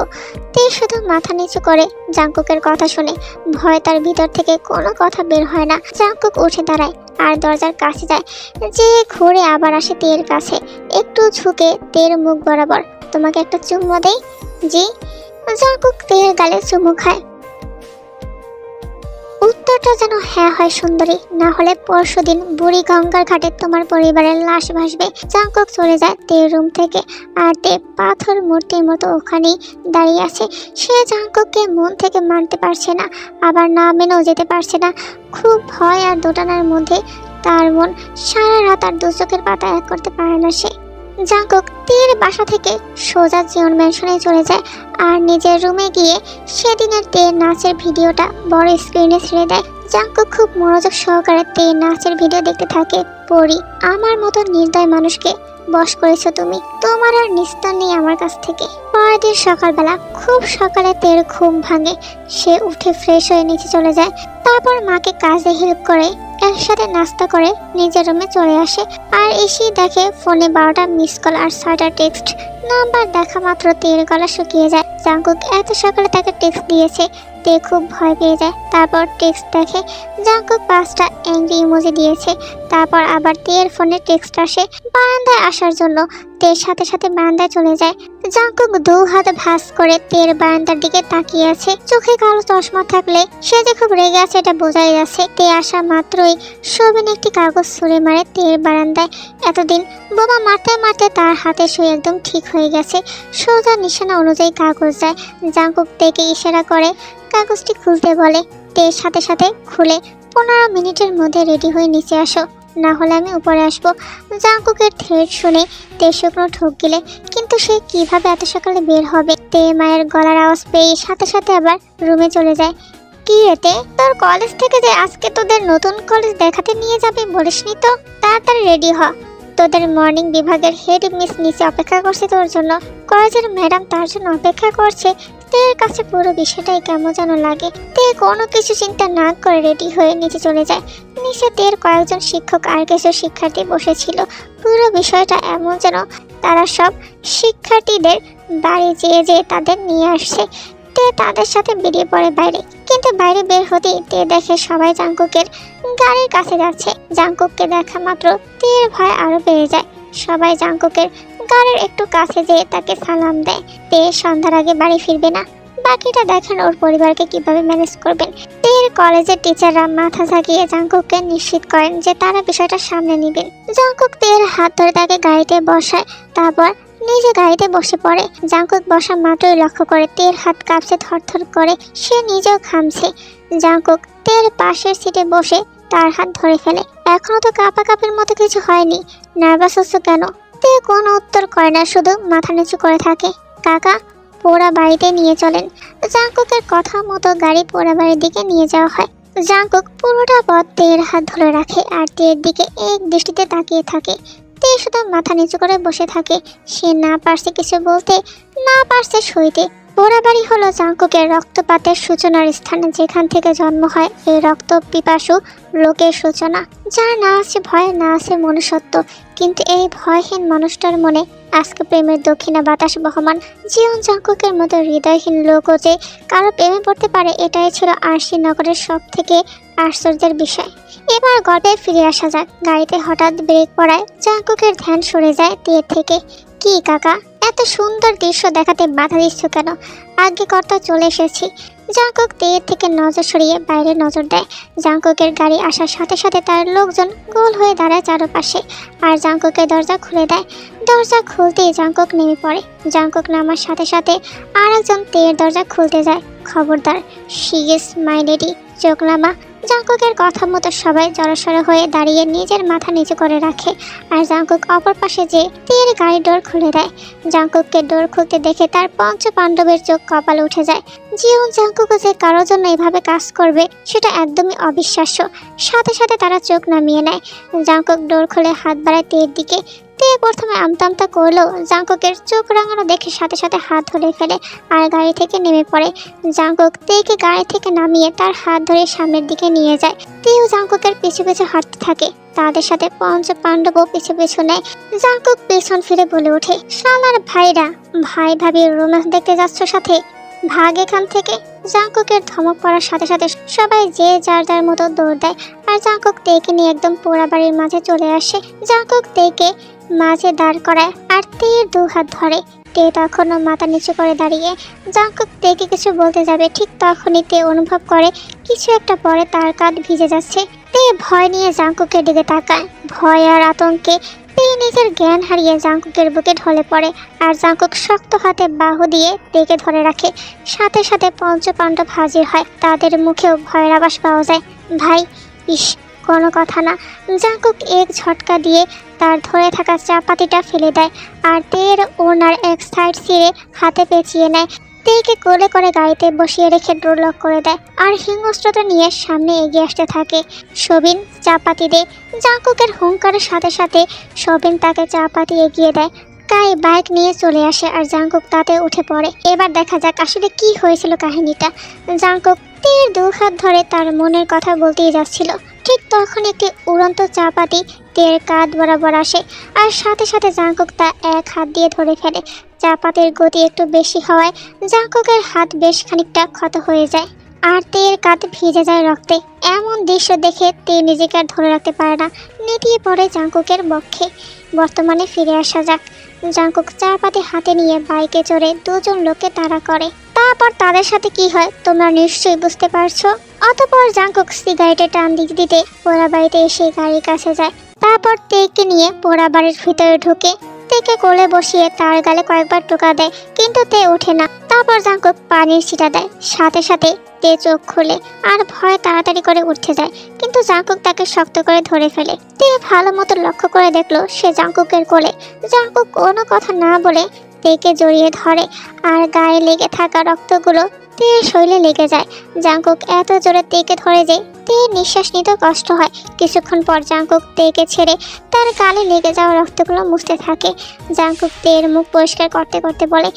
S1: তে শুধু মাথা নিচু করে জাঙ্কুকের কথা শুনে। ভয় তার ভিতর থেকে কোনো কথা বের হয় না। জাঙ্কুক উঠে দাঁড়ায় আর দরজার কাছে যায়, যে ঘুরে আবার আসে তের কাছে। একটু ঝুঁকে তের মুখ বরাবর, তোমাকে একটা চুমু দেই? জি। জাঙ্কুক তের গালে চুমু খায়। উত্তরটা যেন হ্যাঁ হয় সুন্দরী, না হলে পরশুদিন বুড়ি গঙ্গার ঘাটে তোমার পরিবারের লাশ ভাসবে। জাঙ্কুক চলে যায় তের রুম থেকে আর তে পাথর মূর্তির মতো ওখানেই দাঁড়িয়ে আছে। সে জাঙ্কুককে মন থেকে মানতে পারছে না, আবার না মেনেও যেতে পারছে না। খুব ভয় আর দোটানার মধ্যে তার মন সারা রাত আর দু চোখের পাতা এক করতে পারে না সে। জাঙ্কুক তের বাসা থেকে সোজা জিওন ম্যানশনে চলে যায় আর নিজের রুমে গিয়ে সেদিনের তের নাচের ভিডিওটা বড় স্ক্রিনে ছেড়ে দেয়। জাঙ্কুক খুব মনোযোগ সহকারে তের নাচের ভিডিও দেখতে থাকে। পরি, আমার মতো নির্দয় মানুষকে বশ করেছো তুমি, তোমার আর নিস্তার নেই আমার কাছ থেকে। পরের দিন সকালবেলা খুব সকালে তের ঘুম ভাঙে। সে উঠে ফ্রেশ হয়ে নিচে চলে যায়, তারপর মাকে কাজে হেল্প করে একসাথে নাস্তা করে নিজের রুমে চলে আসে আর এসেই দেখে ফোনে 12টা মিস কল আর 6টা টেক্সট। নাম্বার দেখা মাত্র তের গলা শুকিয়ে যায়। জাঙ্কুক এত সকালে তাকে টেক্সট দিয়েছে। তে খুব ভয় পেয়ে যায়। তারপর টেক্সট দেখে জাঙ্কুক 5টা অ্যাংরি ইমোজি দিয়েছে। তারপর আবার তের ফোনে টেক্সট আসে বারান্দায় আসার জন্য। তের সাথে সাথে বারান্দায় চলে যায়। জাঙ্কুক 2 হাত ভাঁজ করে তের বারান্দার দিকে তাকিয়ে আছে। চোখে কালো চশমা থাকলে সে যে খুব রেগে আছে এটা বোঝাই যাচ্ছে। তে আসা মাত্রই শোভন একটি কাগজ ছুঁড়ে মারে তের বারান্দায়। এতদিন বোমা মারতে মারতে তার হাতে শুয়ে একদম ঠিক হয়ে গেছে। সোজা নিশানা অনুযায়ী কাগজ যায়। জাঙ্কুক তেকে ইশারা করে কাগজটি খুলতে বলে। তের সাথে সাথে খুলে 15 মিনিটের মধ্যে রেডি হয়ে নিচে আসো, না হলে আমি উপরে আসবো। জাঙ্কুকের থ্রেড শুনে তে শুকনো ঠোক গিলে, কিন্তু সে কিভাবে এত সকালে বের হবে? তে মায়ের গলার আওয়াজ পেয়ে সাথে সাথে আবার রুমে চলে যায়। কি এতে তোর কলেজ থেকে যে আজকে তোদের নতুন কলেজ দেখাতে নিয়ে যাবে বলিসনি তো? তাড়াতাড়ি রেডি হ, তোদের মর্নিং বিভাগের হেড মিস নিচে অপেক্ষা করছে তোর জন্য। কলেজের ম্যাডাম তার জন্য অপেক্ষা করছে। তের কাছে পুরো বিষয়টাই কেমন যেন লাগে। তে কোনো কিছু চিন্তা না করে রেডি হয়ে নিচে চলে যায়। নিচে তের কয়েকজন শিক্ষক আর কিছু শিক্ষার্থী বসেছিল। পুরো বিষয়টা এমন যেন তারা সব শিক্ষার্থীদের বাড়ি যেয়ে যেয়ে তাদের নিয়ে আসছে। তে তাদের সাথে বেরিয়ে পড়ে বাইরে, কিন্তু বাইরে বের হতেই তে দেখে সবাই জাঙ্কুকের গাড়ির কাছে যাচ্ছে। জাঙ্কুককে দেখা মাত্র তের ভয় আরো বেড়ে যায়। সবাই জাঙ্কুকের গাড়ির একটু কাছে যেয়ে তাকে সালাম দেয়। তে সন্ধ্যার আগে বাড়ি ফিরবে না, বাকিটা দেখেন ওর পরিবারকে কিভাবে ম্যানেজ করবেন। তের কলেজের টিচাররা মাথা ঝাঁকিয়ে জাঙ্কুককে নিশ্চিত করেন যে তারা বিষয়টা সামনে নেবেন। জাঙ্কুক তের হাত ধরে তাকে গাড়িতে বসায়, তারপর নিজে গাড়িতে বসে পড়ে। জাঙ্কুক বসা মাত্রই লক্ষ্য করে তের হাত কাঁপছে থরথর করে, সে নিজেও ঘামছে। জাঙ্কুক তের পাশের সিটে বসে তার হাত ধরে ফেলে। এখনো তো কাঁপাকাঁপির মতো কিছু হয়নি, নার্ভাস হচ্ছে কেন? তে কোনো উত্তর করে না, শুধু মাথা নিচু করে থাকে। কাকা, পোড়া বাড়িতে নিয়ে চলেন। জাঙ্কুকের কথা মতো গাড়ি পোড়া বাড়ির দিকে নিয়ে যাওয়া হয়। জাঙ্কুক পুরোটা পথ তের হাত ধরে রাখে আর তের দিকে এক দৃষ্টিতে তাকিয়ে থাকে। তে শুধু মাথা নিচু করে বসে থাকে। সে না পারছে কিছু বলতে, না পারছে সইতে। পোড়াবাড়ি হলো জাঙ্কুকের রক্তপাতের সূচনার স্থান, যেখান থেকে জন্ম হয় এই রক্ত পিপাসু লোকের সূচনা, যার না আছে ভয়, না আছে মনুষ্যত্ব। কিন্তু এই ভয়হীন মানুষটার মনে আজকে প্রেমের দক্ষিণা বাতাস বহমান। জীবন জাঙ্কুকের মতো হৃদয়হীন লোকও যে কারো প্রেমে পড়তে পারে, এটাই ছিল আরশি নগরের সব থেকে আশ্চর্যের বিষয়। এবার গল্পে ফিরে আসা যাক। গাড়িতে হঠাৎ ব্রেক পড়ায় জাঙ্কুকের ধ্যান সরে যায় তীর থেকে। কি কাকা, এত সুন্দর দৃশ্য দেখাতে বাধা দিচ্ছ কেন? আগে কর্তা, চলে এসেছি। জাঙ্কুক তীর থেকে নজর সরিয়ে বাইরে নজর দেয়। জাঙ্কুকের গাড়ি আসার সাথে সাথে তার লোকজন গোল হয়ে দাঁড়ায় চারপাশে, আর জাঙ্কুকের দরজা খুলে দেয়। দরজা খুলতেই জাঙ্কুক নেমে পড়ে। জাঙ্কুক নামার সাথে সাথে আর একজন তীর দরজা খুলতে যায়। খবরদার, শি ইজ মাই লেডি। চোখ নামা। জাঙ্কুকের কথা মতো সবাই জড়সড় হয়ে দাঁড়িয়ে নিজের মাথা নিচু করে রাখে, আর জাঙ্কুক অপর পাশে যে তীর গাড়ির ডোর খুলে দেয়। জাঙ্কুককে ডোর খুলতে দেখে তার পঞ্চ পাণ্ডবের চোখ কপালে উঠে যায়। জীবন জাঙ্কুক যে কারোর জন্য এভাবে কাজ করবে সেটা একদমই অবিশ্বাস্য। সাথে সাথে তারা চোখ নামিয়ে নেয়। জাঙ্কুক ডোর খুলে হাত বাড়ায় তীর দিকে। তে প্রথমে আমতা আমতা করলো, জাঙ্কুকের চোখ রাঙানো দেখে সাথে সাথে হাত ধরে ফেলে আর গাড়ি থেকে নেমে পড়ে। জাঙ্কুক তেকে গাড়ি থেকে নামিয়ে তার হাত ধরে সামনের দিকে নিয়ে যায়। তেও জাঙ্কুকের পিছু পিছু হাঁটতে থাকে। তাদের সাথে পঞ্চ পাণ্ডবও পিছু পিছু নেয়। জাঙ্কুক পেছন ফিরে বলে ওঠে, শালার ভাইরা, ভাই ভাবি রোম্যান্স দেখতে যাচ্ছ সাথে? ভাগ এখান থেকে। জাঙ্কুকের ধমক পড়ার সাথে সাথে সবাই যে যার যার মতো দৌড় দেয়, আর জাঙ্কুক তেকে নিয়ে একদম পোড়া বাড়ির মাঝে চলে আসে। জাঙ্কুক তেকে মাঝে দাঁড় করায় আর তের দু হাত ধরে। তে তখনও মাথা নিচু করে দাঁড়িয়ে। জাঙ্কুক তেকে কিছু বলতে যাবে, ঠিক তখনই তে অনুভব করে কিছু একটা পরে তার কাঁধ ভিজে যাচ্ছে। তে ভয় নিয়ে জাঙ্কুকের দিকে তাকায়। ভয় আর আতঙ্কে তে নিজের জ্ঞান হারিয়ে জাঙ্কুকের বুকে ঢলে পড়ে, আর জাঙ্কুক শক্ত হাতে বাহু দিয়ে তেকে ধরে রাখে। সাথে সাথে পঞ্চ পাণ্ডব হাজির হয়। তাদের মুখেও ভয়ের আভাস পাওয়া যায়। ভাই, ইস, কোনো কথা না। জাঙ্কুক এক ঝটকা দিয়ে তার ধরে থাকা চাপাতিটা ফেলে দেয়, আর তের ওনার এক সাইড ছিঁড়ে হাতে পেঁচিয়ে নেয়। তেকে কোলে করে গাড়িতে বসিয়ে রেখে ডোর লক করে দেয়, আর হিংস্রতা নিয়ে সামনে এগিয়ে আসতে থাকে। সবিন, চাপাতি দে। জাঙ্কুকের হুঙ্কারের সাথে সাথে সবিন তাকে চাপাতি এগিয়ে দেয়। কাই বাইক নিয়ে চলে আসে, আর জাঙ্কুক তাতে উঠে পড়ে। এবার দেখা যাক আসলে কি হয়েছিল কাহিনীটা। জাঙ্কুক তের দু হাত ধরে তার মনের কথা বলতেই যাচ্ছিল, ঠিক তখন একটি উড়ন্ত চাপাতি তের কাঁধ বরাবর আসে, আর সাথে সাথে জাঙ্কুক তা এক হাত দিয়ে ধরে ফেলে। চাপাতির গতি একটু বেশি হওয়ায় জাঙ্কুকের হাত বেশ খানিকটা ক্ষত হয়ে যায়, আর তের কাঁধ ভিজে যায় রক্তে। এমন দৃশ্য দেখে তে নিজেকে আর ধরে রাখতে পারে না, নেতিয়ে পড়ে জাঙ্কুকের বক্ষে। বর্তমানে ফিরে আসা যাক। জাঙ্কুক চাপাতি হাতে নিয়ে বাইকে চড়ে দুজন লোককে তাড়া করে। তারপর তাদের সাথে কি হয় তোমরা নিশ্চয়ই বুঝতে পারছো। অতঃপর জাঙ্কুক সিগারেটে টান দিতে দিতে পোড়া বাড়িতে এসে গাড়ির কাছে যায়। তারপর তেকে নিয়ে পোড়া বাড়ির ভিতরে ঢুকে তেকে কোলে বসিয়ে তার গালে কয়েকবার টোকা দেয়, কিন্তু তে ওঠে না। তারপর জাঙ্কুক পানির ছিটা দেয়। সাথে সাথে তে চোখ খুলে আর ভয় তাড়াতাড়ি করে উঠতে যায়, কিন্তু জাঙ্কুক তাকে শক্ত করে ধরে ফেলে। তে ভালো মতো লক্ষ্য করে দেখলো সে জাঙ্কুকের কোলে। জাঙ্কুক কোনো কথা না বলে তেকে জড়িয়ে ধরে, আর গায়ে লেগে থাকা রক্তগুলো তে শরীরে লেগে যায়। জাঙ্কুক এত জোরে তেকে ধরে যে তে নিঃশ্বাস নিতে কষ্ট হয়। কিছুক্ষণ পর জাঙ্কুক তেকে ছেড়ে তার গালে লেগে যাওয়া রক্তগুলো মুছতে থাকে। জাঙ্কুক তের মুখ পরিষ্কার করতে করতে বলে,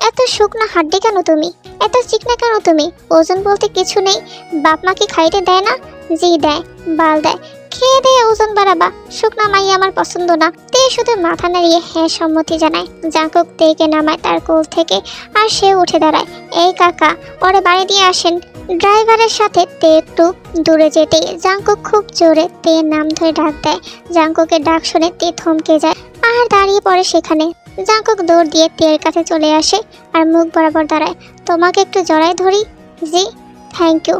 S1: এত শুকনো হাড্ডি কেন তুমি? এত চিকনা কেন তুমি? ওজন বলতে কিছু নেই? বাপ মা কি খাইতে দেয় না? জি দেয়, বাল দেয়। খেয়ে দিয়ে ওজন বাড়াবা? শুকনা মাই আমার পছন্দ না। তে শুধু মাথা নাড়িয়ে হ্যাঁ সম্মতি জানায়। জাঙ্কুক তেকে নামায় তার কোল থেকে, আর সে উঠে দাঁড়ায়। এই কাকা, ওরে বাড়ি দিয়ে আসেন। ড্রাইভারের সাথে তে একটু দূরে যেতেই জাঙ্কুক খুব জোরে তের নাম ধরে ডাক দেয়। জাঙ্কুকের ডাক শুনে তে থমকে যায় আর দাঁড়িয়ে পড়ে সেখানে। জাঙ্কুক দৌড় দিয়ে তের কাছে চলে আসে আর মুখ বরাবর দাঁড়ায়। তোমাকে একটু জড়ায় ধরি? জি, thank you.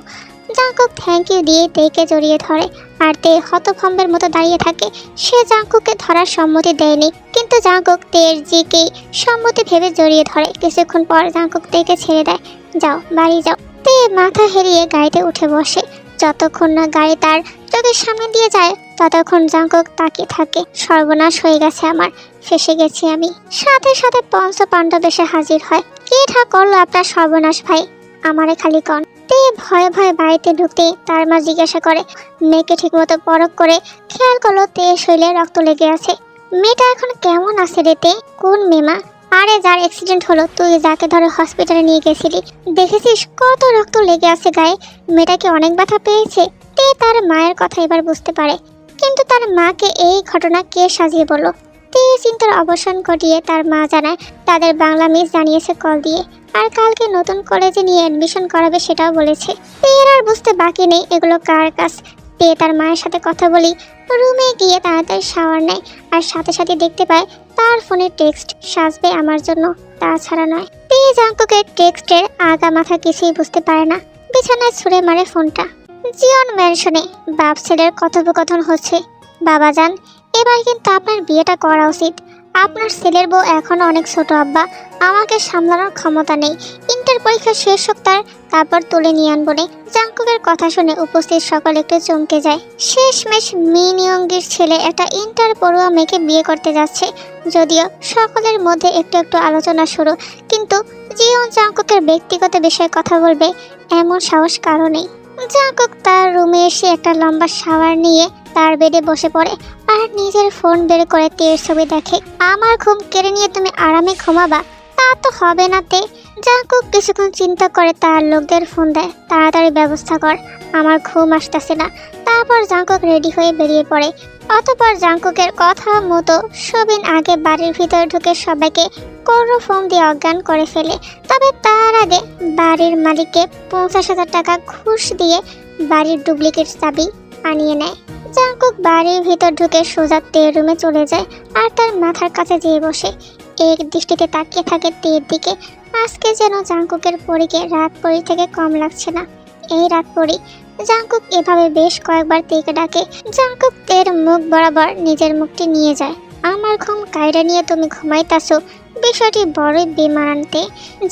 S1: Jungkook thank you দিয়ে তেকে জড়িয়ে ধরে, আর তে হতভম্বের মতো দাঁড়িয়ে থাকে। সে জাঙ্কুককে ধরার সম্মতি দেয়নি, কিন্তু জাঙ্কুক তের জিকেই সম্মতি ভেবে জড়িয়ে ধরে। কিছুক্ষণ পর জাঙ্কুক তেকে ছেড়ে দেয়। যাও, বাড়ি যাও। তে মাথা হেরিয়ে গাড়িতে উঠে বসে। যতক্ষণ না গাড়ি তার চোখের সামনে দিয়ে যায় ততক্ষণ জাঙ্কুক তাকিয়ে থাকে। সর্বনাশ হয়ে গেছে আমার, ফেসে গেছি আমি। সাথে সাথে পঞ্চ পাণ্ডব এসে হাজির হয়। কি ঠা করলো আপনার সর্বনাশ ভাই? আমারে খালি কন। তে ভয়ে ভয়ে বাড়িতে ঢুকতে তার মা জিজ্ঞাসা করে। মেয়েকে ঠিকমতো পরখ করে খেয়াল করলো তে শরীরে রক্ত লেগে আছে। মেয়েটা এখন কেমন আছে রে তে? কোন মেমা? আরে যার অ্যাক্সিডেন্ট হলো তুই যাকে ধরে হসপিটালে নিয়ে গেছিলি, দেখেছিস কত রক্ত লেগে আছে গায়ে? মেয়েটা কি অনেক ব্যথা পেয়েছে? তে তার মায়ের কথা এবার বুঝতে পারে, কিন্তু তার মাকে এই ঘটনা কে সাজিয়ে বলল? তে চিন্তার অবসান ঘটিয়ে তার মা জানায় তাদের বাংলা মিস জানিয়েছে কল দিয়ে, আর কালকে নতুন কলেজে নিয়ে অ্যাডমিশন করাবে সেটাও বলেছে। তের আর বুঝতে বাকি নেই এগুলো কার কাজ। তে তার মায়ের সাথে কথা বলি রুমে গিয়ে তাড়াতাড়ি শাওয়ার নেয়, আর সাথে সাথে দেখতে পায় তার ফোনে টেক্সট, সাজবে আমার জন্য, তাছাড়া নয়। তে জাঙ্কুকের টেক্সটের আগা মাথা কিছুই বুঝতে পারে না, বিছানায় ছুঁড়ে মারে ফোনটা। জিয়ন ম্যানশনে বাপ ছেলের কথোপকথন হচ্ছে। বাবা যান, এবার কিন্তু আপনার বিয়েটা করা উচিত। আপনার ছেলের বউ এখনো অনেক ছোট আব্বা, আমাকে সামলানোর ক্ষমতা নেই। ইন্টার পরীক্ষা শেষ হোক তারপর তুলে নিয়ে আনবো নে। জাঙ্কুকের কথা শুনে উপস্থিত সকলে একটু চমকে যায়। শেষমেশ মিন ইয়ংগির ছেলে একটা ইন্টার পড়ুয়া মেয়েকে বিয়ে করতে যাচ্ছে। যদিও সকলের মধ্যে একটু একটু আলোচনা শুরু, কিন্তু জিয়ন জাঙ্কুকের ব্যক্তিগত বিষয়ে কথা বলবে এমন সাহস কারো নেই। জাঙ্কুক তার রুমে এসে একটা লম্বা শাওয়ার নিয়ে তার বেডে বসে পড়ে আর নিজের ফোন বের করে তের ছবি দেখে। আমার ঘুম কেড়ে নিয়ে তুমি আরামে ঘুমাবা, তা তো হবে না তে। জাঙ্কুক কিছুক্ষণ চিন্তা করে তার লোকদের ফোন দেয়, তাড়াতাড়ি ব্যবস্থা কর, আমার ঘুম আসতেছে না। তারপর জাঙ্কুক রেডি হয়ে বেরিয়ে পড়ে। অতঃপর জাঙ্কুকের কথা মতো সবিন আগে বাড়ির ভিতরে ঢুকে সবাইকে ক্লোরোফর্ম দিয়ে অজ্ঞান করে ফেলে। তবে তার আগে বাড়ির মালিককে 50,000 টাকা ঘুষ দিয়ে বাড়ির ডুপ্লিকেট চাবি আনিয়ে নেয়। জাঙ্কুক বাড়ির ভিতর ঢুকে সোজা তের রুমে চলে যায় আর তার মাথার কাছে যেয়ে বসে এক দৃষ্টিতে তাকিয়ে থাকে তের দিকে। আজকে যেন জাঙ্কুকের পরীকে রাত পরী থেকে কম লাগছে না। এই রাত পরী। জাঙ্কুক এভাবে বেশ কয়েকবার তেকে ডাকে। জাঙ্কুক তের মুখ বরাবর নিজের মুখটি নিয়ে যায়। আমার ঘুম কায়রা নিয়ে তুমি ঘুমাইতাছো, বিষয়টি বড়ই বেমানান্তে।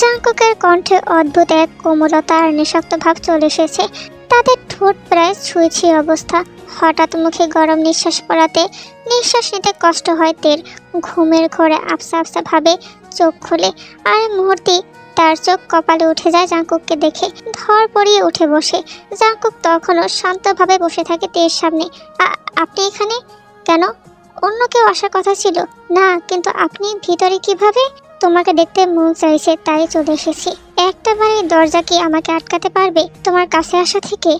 S1: জাঙ্কুকের কণ্ঠে অদ্ভুত এক কোমলতা আর নিঃশক্ত ভাব চলে এসেছে। তাদের ঠোঁট প্রায় ছুঁইছি অবস্থা। হঠাৎ মুখে গরম নিঃশ্বাস পড়াতে নিঃশ্বাস নিতে কষ্ট হয় তের। ঘুমের ঘোরে আফসা আফসা ভাবে চোখ খুলে, আর মুহূর্তেই তার চোখ কপালে উঠে যায় জাঙ্কুককে দেখে। ধর পড়িয়ে উঠে বসে। জাঙ্কুক তখনও শান্তভাবে বসে থাকে তের সামনে। আপনি এখানে কেন? অন্য কেউ আসার কথা ছিল না, কিন্তু আপনি ভিতরে কিভাবে? তোমাকে দেখতে মন চাইছে তাই চলে এসেছি। একটা বাড়ির দরজা কি আমাকে আটকাতে পারবে তোমার কাছে আসা থেকে?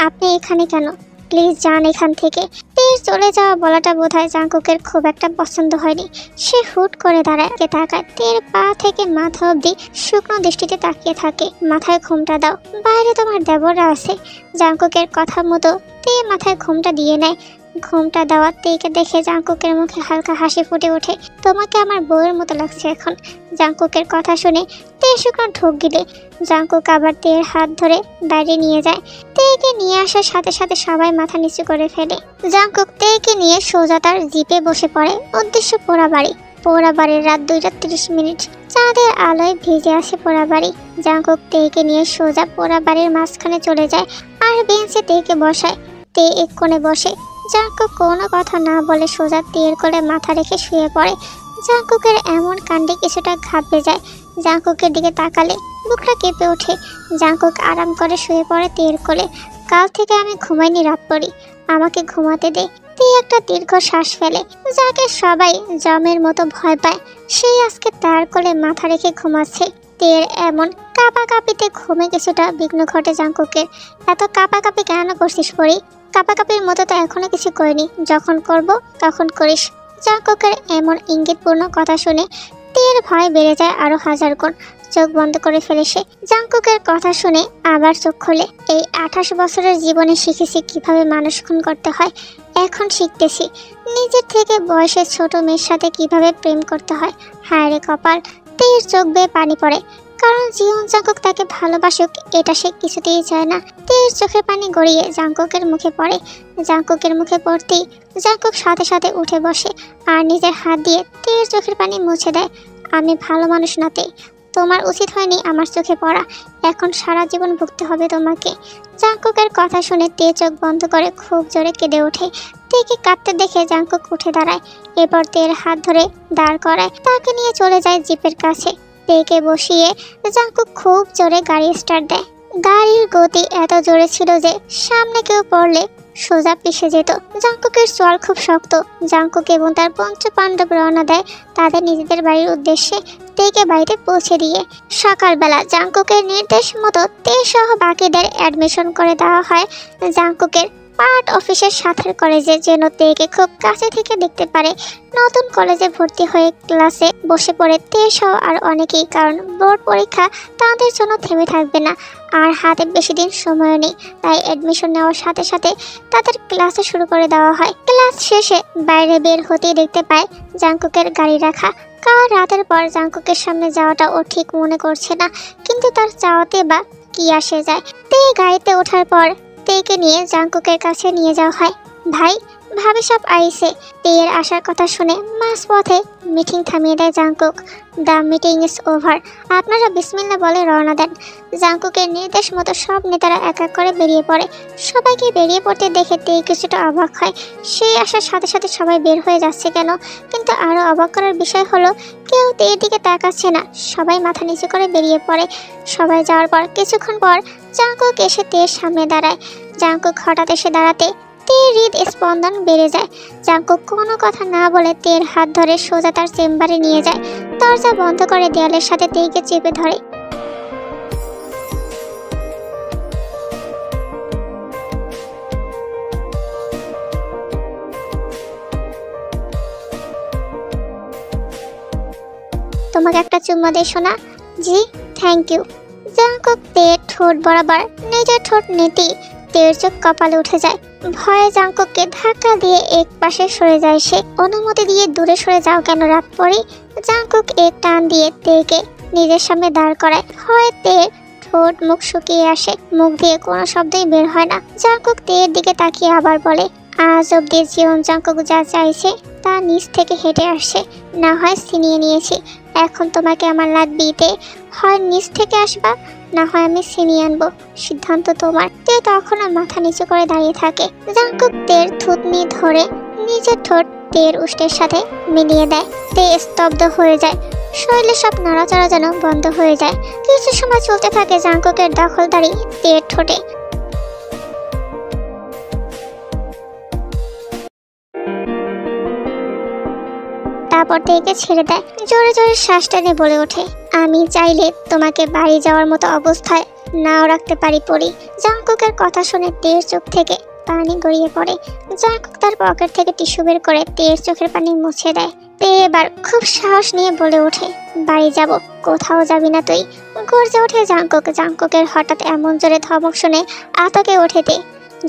S1: আপনি এখানে কেন? প্লিজ যান এখান থেকে। তের চলে যাওয়া বলাটা বোধহয় জাঙ্কুকের খুব একটা পছন্দ হয়নি। সে হুট করে দাঁড়ায় তাকায়। তের পা থেকে মাথা অবধি শুকনো দৃষ্টিতে তাকিয়ে থাকে। মাথায় ঘুমটা দাও, বাইরে তোমার দেবররা আছে। জাঙ্কুকের কথা মতো তে মাথায় ঘুমটা দিয়ে নেয়। ঘুমটা দেওয়া তেকে দেখে জাঙ্কুকের মুখে হালকা হাসি ফুটে ওঠে। তোমাকে আমার বউয়ের মতো লাগছে এখন। জাঙ্কুকের কথা শুনে তে শুকনো ঢোক গিলে জাঙ্কুক আবার তের হাত ধরে বাইরে নিয়ে যায়। তেকে নিয়ে আসার সাথে সাথে সবাই মাথা নিচু করে ফেলে। জাঙ্কুক তেকে নিয়ে সোজা তার জিপে বসে পড়ে। উদ্দেশ্য পোড়াবাড়ি। পোড়াবাড়ির রাত 2:30। চাঁদের আলোয় ভিজে আসে পোড়াবাড়ি। জাঙ্কুক তেকে নিয়ে সোজা পোড়াবাড়ির মাঝখানে চলে যায় আর বেঞ্চে তেকে বসায়। তে এক কোণে বসে। জাঙ্কুক কোনো কথা না বলে সোজা তের কোলে মাথা রেখে শুয়ে পড়ে। জাঙ্কুকের এমন কাণ্ডে কিছুটা ঘাবড়ে যায়। জাঙ্কুকের দিকে তাকালে বুকটা কেঁপে ওঠে। জাঙ্কুক আরাম করে শুয়ে পড়ে তের কোলে। কাল থেকে আমি ঘুমাইনি রাত পড়ি, আমাকে ঘুমাতে দে। তে একটা দীর্ঘ শ্বাস ফেলে। যাকে সবাই জমের মতো ভয় পায় সেই আজকে তার কোলে মাথা রেখে ঘুমাচ্ছে। তের এমন কাঁপাকাঁপিতে ঘুমে কিছুটা বিঘ্ন ঘটে জাঙ্কুকের। এত কাঁপাকাঁপি কেন করছিস পড়ি? কাঁপাকাঁপির মতো তো এখনো কিছু করিনি, যখন করব তখন করিস। জাঙ্কুকের এমন ইঙ্গিতপূর্ণ কথা শুনে তের ভয় বেড়ে যায় আরো 1000 গুণ। চোখ বন্ধ করে ফেলে সে। জাঙ্কুকের কথা শুনে আবার চোখ খোলে। এই 28 বছরের জীবনে শিখেছি কিভাবে মানুষ খুন করতে হয়, এখন শিখতেছি নিজের থেকে বয়সের ছোট মেয়ের সাথে কিভাবে প্রেম করতে হয়। হায় রে কপাল। তের চোখ বেয়ে পানি পড়ে, কারণ জীবন জাঙ্কুক তাকে ভালোবাসুক এটা সে কিছুতেই চায় না। তের চোখের পানি গড়িয়ে জাঙ্কুকের মুখে পড়ে। জাঙ্কুকের মুখে পড়তেই জাঙ্কুক সাথে সাথে উঠে বসে আর নিজের হাত দিয়ে তের চোখের পানি মুছে দেয়। আমি ভালো মানুষ না তে, তোমার উচিত হয়নি আমার চোখে পড়া, এখন সারা জীবন ভুগতে হবে তোমাকে। জাঙ্কুকের কথা শুনে তে চোখ বন্ধ করে খুব জোরে কেঁদে ওঠে। তেকে কাঁদতে দেখে জাঙ্কুক উঠে দাঁড়ায়। এরপর তের হাত ধরে দাঁড় করায়, তাকে নিয়ে চলে যায় জিপের কাছে। তেকে বসিয়ে জাঙ্কুক খুব জোরে গাড়ি স্টার্ট দেয়। গাড়ির গতি এত জোরে ছিল যে সামনে কেউ পড়লে সোজা পিষে যেত। জাঙ্কুকের চোয়াল খুব শক্ত। জাঙ্কুক এবং তার পঞ্চপাণ্ডব রওনা দেয় তাদের নিজেদের বাড়ির উদ্দেশ্যে। তেকে বাড়িতে পৌঁছে দিয়ে। সকালবেলা জাংকুকের নির্দেশ মতো তে সহ বাকিদের অ্যাডমিশন করে দেওয়া হয় জাংকুকের পার্ট অফিসের সাথে কলেজে, যেন তেকে খুব কাছে থেকে দেখতে পারে। নতুন কলেজে ভর্তি হয়ে ক্লাসে বসে পড়ে তে সহ আর অনেকেই, কারণ বোর্ড পরীক্ষা তাদের জন্য থেমে থাকবে না আর হাতে বেশি দিন সময় নেই। তাই অ্যাডমিশন নেওয়ার সাথে সাথে তাদের ক্লাসে শুরু করে দেওয়া হয়। ক্লাস শেষে বাইরে বের হতেই দেখতে পায় জাংকুকের গাড়ি রাখা। কাল রাতের পর জাংকুকের সামনে যাওয়াটা ও ঠিক মনে করছে না, কিন্তু তার চাওয়াতে বা কি আসে যায়। তে গাড়িতে ওঠার পর তেকে নিয়ে জাংকুকের কাছে নিয়ে যাওয়া হয়। ভাই ভাবি সব আইসে। তের আসার কথা শুনে মাঝপথে মিটিং থামিয়ে দেয় Jungkook. The meeting is over, আপনারা বিসমিল্লাহ বলে রওনা দেন। জাংকুকের নির্দেশ মতো সব নেতারা এক এক করে বেরিয়ে পড়ে। সবাইকে বেরিয়ে পড়তে দেখে তে কিছুটা অবাক হয়। সেই আসার সাথে সাথে সবাই বের হয়ে যাচ্ছে কেন, কিন্তু আরও অবাক করার বিষয় হলো কেউ তের দিকে তাকাচ্ছে না। সবাই মাথা নিচু করে বেরিয়ে পড়ে। সবাই যাওয়ার পর কিছুক্ষণ পর জাংকুক এসে তের সামনে দাঁড়ায়। জাংকুক হঠাৎ এসে দাঁড়াতে তের হৃদ স্পন্দন বেড়ে যায়। জাংকুক কোনো কথা না বলে তের হাত ধরে সোজা তার চেম্বারে নিয়ে যায়। দরজা বন্ধ করে দেয়ালের সাথে তেকে চেপে ধরে। তোমাকে একটা চুম্মা দেই সোনা। জি থ্যাংক ইউ। জাংকুক তের ঠোঁট বরাবর নিজের ঠোঁট নিতেই তের চোখ কপালে উঠে যায়। ভয়ে জাংকুককে ধাক্কা দিয়ে এক পাশে সরে যায় সে। অনুমতি দিয়ে দূরে সরে যাও কেন রাত পরে। জাংকুক এক টান দিয়ে তেকে নিজের সামনে দাঁড় করায়। ভয়ে তের ঠোঁট মুখ শুকিয়ে আসে, মুখ দিয়ে কোনো শব্দই বের হয় না। জাংকুক তের দিকে তাকিয়ে আবার বলে, আজ অব্দি জীবন জাংকুক যা চাইছে তা নিচ থেকে হেঁটে আসছে, না হয় ছিনিয়ে নিয়েছি। এখন তোমাকে আমার লাগবেই তে, হয় নিচ থেকে আসবা না হয় আমি ছিনিয়ে আনবো, সিদ্ধান্ত তোমার। তে তখনও মাথা নিচু করে দাঁড়িয়ে থাকে। জাংকুক তের থুতনি ধরে নিজের ঠোঁট তের উষ্টের সাথে মিলিয়ে দেয়। তে স্তব্ধ হয়ে যায়, শরীরে সব নড়াচড়া যেন বন্ধ হয়ে যায়। কিছু সময় চলতে থাকে জাংকুকের দখলদারি তের ঠোঁটে। তারপর তেকে ছেড়ে দেয়। জোরে জোরে শ্বাস টেনে বলে ওঠে, আমি চাইলে তোমাকে বাড়ি যাওয়ার মতো অবস্থায় নাও রাখতে পারি পরি। জাংকুকের কথা শুনে তের চোখ থেকে পানি গড়িয়ে পড়ে। জাংকুক তার পকেট থেকে টিস্যু বের করে তের চোখের পানি মুছে দেয়। তে এবার খুব সাহস নিয়ে বলে ওঠে, বাড়ি যাব। কোথাও যাবি না তুই। গর্জে ওঠে জাংকুক। জাংকুকের হঠাৎ এমন জোরে ধমক শুনে আতকে ওঠে তে।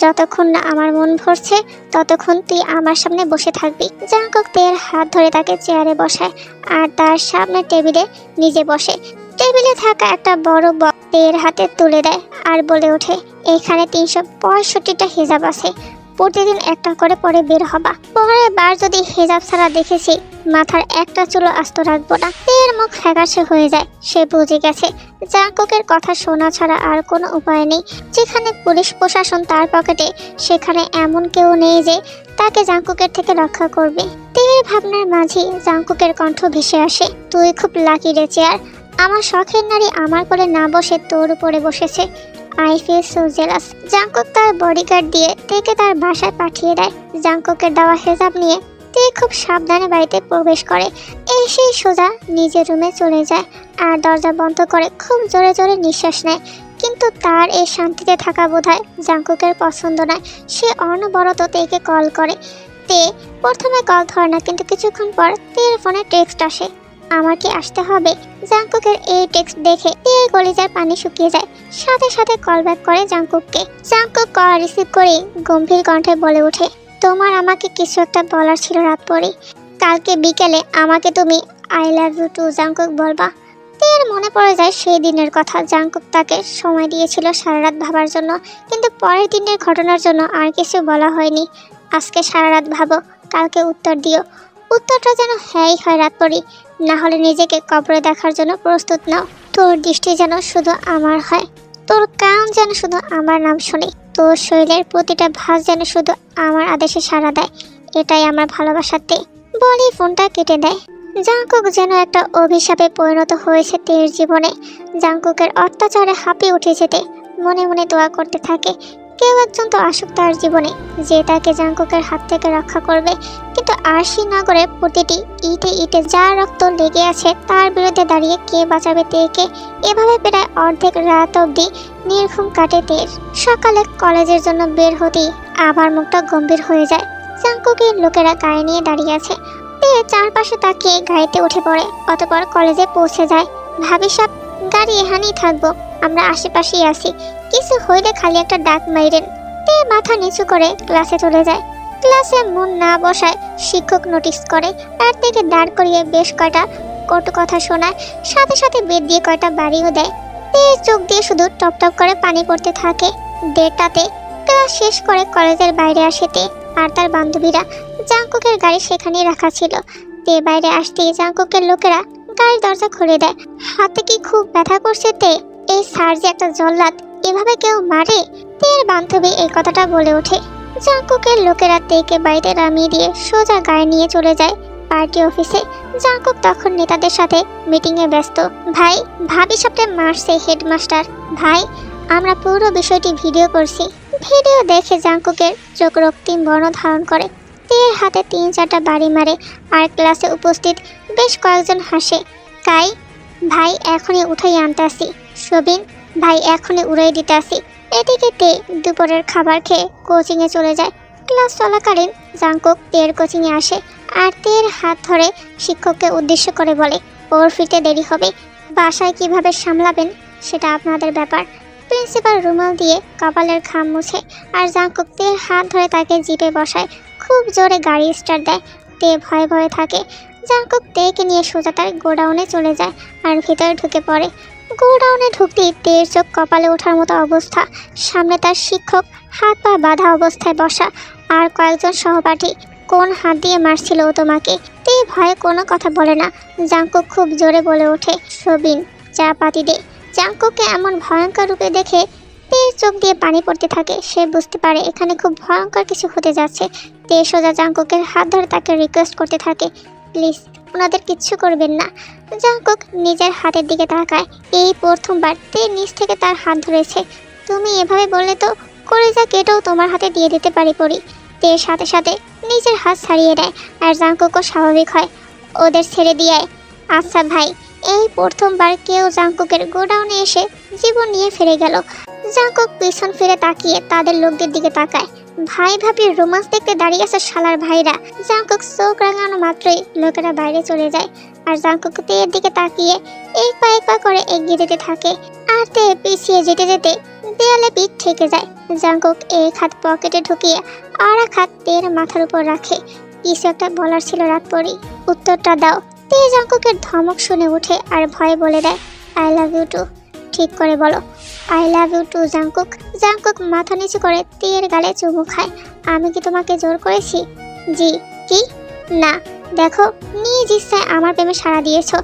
S1: যতক্ষণ না আমার মন ভরছে ততক্ষণ তুই আমার সামনে বসে থাকবি। জাংকুক তের হাত ধরে তাকে চেয়ারে বসায় আর তার সামনে টেবিলে নিজে বসে। টেবিলে থাকা একটা বড় বক্স তের হাতে তুলে দেয় আর বলে ওঠে, এখানে 365টা হিজাব আছে, প্রতিদিন একটা করে পরে বের হবা। পরের বার যদি হিজাব ছাড়া দেখেছি মাথার একটা চুলো আস্ত রাখবো না। তের মুখ ফ্যাকাশে হয়ে যায়। সে বুঝে গেছে জাংকুকের কথা শোনা ছাড়া আর কোনো উপায় নেই। যেখানে পুলিশ প্রশাসন তার পকেটে, সেখানে এমন কেউ নেই যে তাকে জাংকুকের থেকে রক্ষা করবে। তের ভাবনার মাঝে জাংকুকের কণ্ঠ ভেসে আসে, তুই খুব লাকি রে চেয়ার। আমার শখের নারী আমার কোলে না বসে তোর উপরে বসেছে। I feel so jealous. Jungkook তার বডিগার্ড দিয়ে তেকে তার বাসায় পাঠিয়ে দেয়। জাংকুকের দেওয়া হেজাব নিয়ে তে খুব সাবধানে বাড়িতে প্রবেশ করে। এসেই সোজা নিজের রুমে চলে যায় আর দরজা বন্ধ করে খুব জোরে জোরে নিঃশ্বাস নেয়। কিন্তু তার এই শান্তিতে থাকা বোধহয় জাংকুকের পছন্দ নয়। সে অনবরত তেকে কল করে। তে প্রথমে কল ধরে না, কিন্তু কিছুক্ষণ পর তের ফোনে টেক্সট আসে, আমার কি আসতে হবে। জাংকুকের এই টেক্সট দেখে তের কলিজার পানি শুকিয়ে যায়। সাথে সাথে কল ব্যাক করে জাংকুককে। জাংকুক কল রিসিভ করে গম্ভীর কণ্ঠে বলে ওঠে, তোমার আমাকে কিছু একটা বলার ছিল রাত পরে। কালকে বিকেলে আমাকে তুমি I love you too Jungkook বলবা। তের মনে পড়ে যায় সেই দিনের কথা। জাংকুক তাকে সময় দিয়েছিল সারা রাত ভাবার জন্য, কিন্তু পরের দিনের ঘটনার জন্য আর কিছু বলা হয়নি। আজকে সারা রাত ভাবো, কালকে উত্তর দিও। উত্তরটা যেন হ্যাঁই হয় রাত পরি, না হলে নিজেকে কবরে দেখার জন্য প্রস্তুত নাও। তোর দৃষ্টি যেন শুধু আমার হয়, তোর কান যেন শুধু আমার নাম শুনে, তোর শরীরের প্রতিটা ভাঁজ যেন শুধু আমার আদেশে সাড়া দেয়। এটাই আমার ভালোবাসাতে বলি ফোনটা কেটে দেয়। জাংকুক যেন একটা অভিশাপে পরিণত হয়েছে তের জীবনে। জাংকুকের অত্যাচারে হাঁপিয়ে উঠেছে তে। মনে মনে দোয়া করতে থাকে, কেউ একজন তো আসুক তার জীবনে, যে তাকে জাঙ্কুকের হাত থেকে রক্ষা করবে। কিন্তু আরশি নগরের প্রতিটি ইটে ইটে যার রক্ত লেগে আছে তার বিরুদ্ধে দাঁড়িয়ে কে বাঁচাবে তেকে? এভাবে প্রায় অর্ধেক রাত অবধি নির্ঘুম কাটে তের। সকালে কলেজের জন্য বের হতেই আবার মুখটা গম্ভীর হয়ে যায়। জাঙ্কুকের লোকেরা গায়ে নিয়ে দাঁড়িয়ে আছে। তে চারপাশে তাকিয়ে গাড়িতে উঠে পড়ে, অতপর কলেজে পৌঁছে যায়। ভাবি সাহেব, গাড়ি এখানেই থাকবো, আমরা আশেপাশেই আছি, কিছু হইলে খালি একটা ডাক মাইরেন। তে মাথা নিচু করে ক্লাসে চলে যায়। ক্লাসে মন না বসায় শিক্ষক নোটিস করে, তার থেকে দাঁড় করিয়ে বেশ কয়টা কটু কথা শোনায়, সাথে সাথে বেদ দিয়ে কয়টা বাড়িও দেয়। তে চোখ দিয়ে শুধু টপ টপ করে পানি পড়তে থাকে। 1:30তে ক্লাস শেষ করে কলেজের বাইরে আসে তে আর তার বান্ধবীরা। জাঙ্কুকের গাড়ি সেখানেই রাখা ছিল। তে বাইরে আসতেই জাঙ্কুকের লোকেরা গাড়ির দরজা খুলে দেয়। হাতে কি খুব ব্যথা করছে তে? এই স্যার যে একটা জল্লাদ, এভাবে কেউ মারে? তের বান্ধবী এই কথাটা বলে ওঠে। জাঙ্কুকের লোকেরা তেকে বাড়িতে নামিয়ে দিয়ে সোজা গাড়ি নিয়ে চলে যায় পার্টি অফিসে। জাঙ্কুক তখন নেতাদের সাথে মিটিংয়ে ব্যস্ত। ভাই, ভাবি সাহেবকে মারছে হেডমাস্টার। ভাই, আমরা পুরো বিষয়টি ভিডিও করছি। ভিডিও দেখে জাঙ্কুকের চোখ রক্তিম বর্ণ ধারণ করে। তের হাতে 3-4টা বাড়ি মারে আর ক্লাসে উপস্থিত বেশ কয়েকজন হাসে। কাই ভাই, এখনই উঠাই আনতে আসি। সবিন ভাই, এখনই উড়াই দিতে আসি। এদিকে তে দুপুরের খাবার খেয়ে কোচিংয়ে চলে যায়। ক্লাস চলাকালীন জাঙ্কুক তের কোচিংয়ে আসে আর তের হাত ধরে শিক্ষককে উদ্দেশ্য করে বলে, ওর ফিরতে দেরি হবে, বাসায় কিভাবে সামলাবেন সেটা আপনাদের ব্যাপার। প্রিন্সিপাল রুমাল দিয়ে কপালের ঘাম মুছে আর জাঙ্কুক তের হাত ধরে তাকে জিপে বসায়। খুব জোরে গাড়ি স্টার্ট দেয়। তে ভয়ে ভয়ে থাকে। জাঙ্কুক তেকে নিয়ে সোজা তার গোডাউনে চলে যায় আর ভিতরে ঢুকে পড়ে। গোডাউনে ঢুকতেই তের চোখ কপালে ওঠার মতো অবস্থা। সামনে তার শিক্ষক হাত পা বাঁধা অবস্থায় বসা আর কয়েকজন সহপাঠী। কোন হাত দিয়ে মারছিল ও তোমাকে? তে ভয়ে কোনো কথা বলে না। জাঙ্কুক খুব জোরে বলে ওঠে, সবিন চা পাতি দে। জাঙ্কুককে এমন ভয়ঙ্কর রূপে দেখে তের চোখ দিয়ে পানি পড়তে থাকে। সে বুঝতে পারে এখানে খুব ভয়ঙ্কর কিছু হতে যাচ্ছে। তে সোজা জাঙ্কুকের হাত ধরে তাকে রিকোয়েস্ট করতে থাকে, প্লিজ ওনাদের কিচ্ছু করবেন না। জাঙ্কুক নিজের হাতের দিকে তাকায়। এই প্রথমবার তে নিচ থেকে তার হাত ধরেছে। তুমি এভাবে বললে তো কলিজা কেটেও তোমার হাতে দিয়ে দিতে পারি পড়ি। তে সাথে সাথে নিজের হাত ছাড়িয়ে দেয় আর জাঙ্কুকও স্বাভাবিক হয়। ওদের ছেড়ে দিয়ে। আচ্ছা ভাই, এই প্রথমবার কেউ জাঙ্কুকের গোডাউনে এসে জীবন নিয়ে ফিরে গেল। জাঙ্কুক পিছন ফিরে তাকিয়ে তাদের লোকদের দিকে তাকায়। ভাই ভাবির রোমান্স দেখতে দাঁড়িয়ে আছে শালার ভাইরা। জাঙ্কুক চোখ রাঙানো মাত্রই লোকেরা বাইরে চলে যায় আর জাঙ্কুক তের দিকে তাকিয়ে এক পা করে এগিয়ে যেতে থাকে। আর তে পিছিয়ে যেতে যেতে দেয়ালে পিঠ ঠেকে যায়। জাঙ্কুক এক হাত পকেটে ঢুকিয়ে আর এক হাত তের মাথার উপর রাখে। কিছু একটা বলার ছিল রাত পরই, উত্তরটা দাও। তে জাঙ্কুকের ধমক শুনে উঠে আর ভয়ে বলে দেয়, আই লাভ ইউ টু। ঠিক করে বলো, I love you too Jungkook. Jungkook মাথা নিচু করে তের গালে চুমু খায়। আমি কি তোমাকে জোর করেছি? জি। কি না, দেখো নিজ ইচ্ছায় আমার প্রেমে সাড়া দিয়েছো।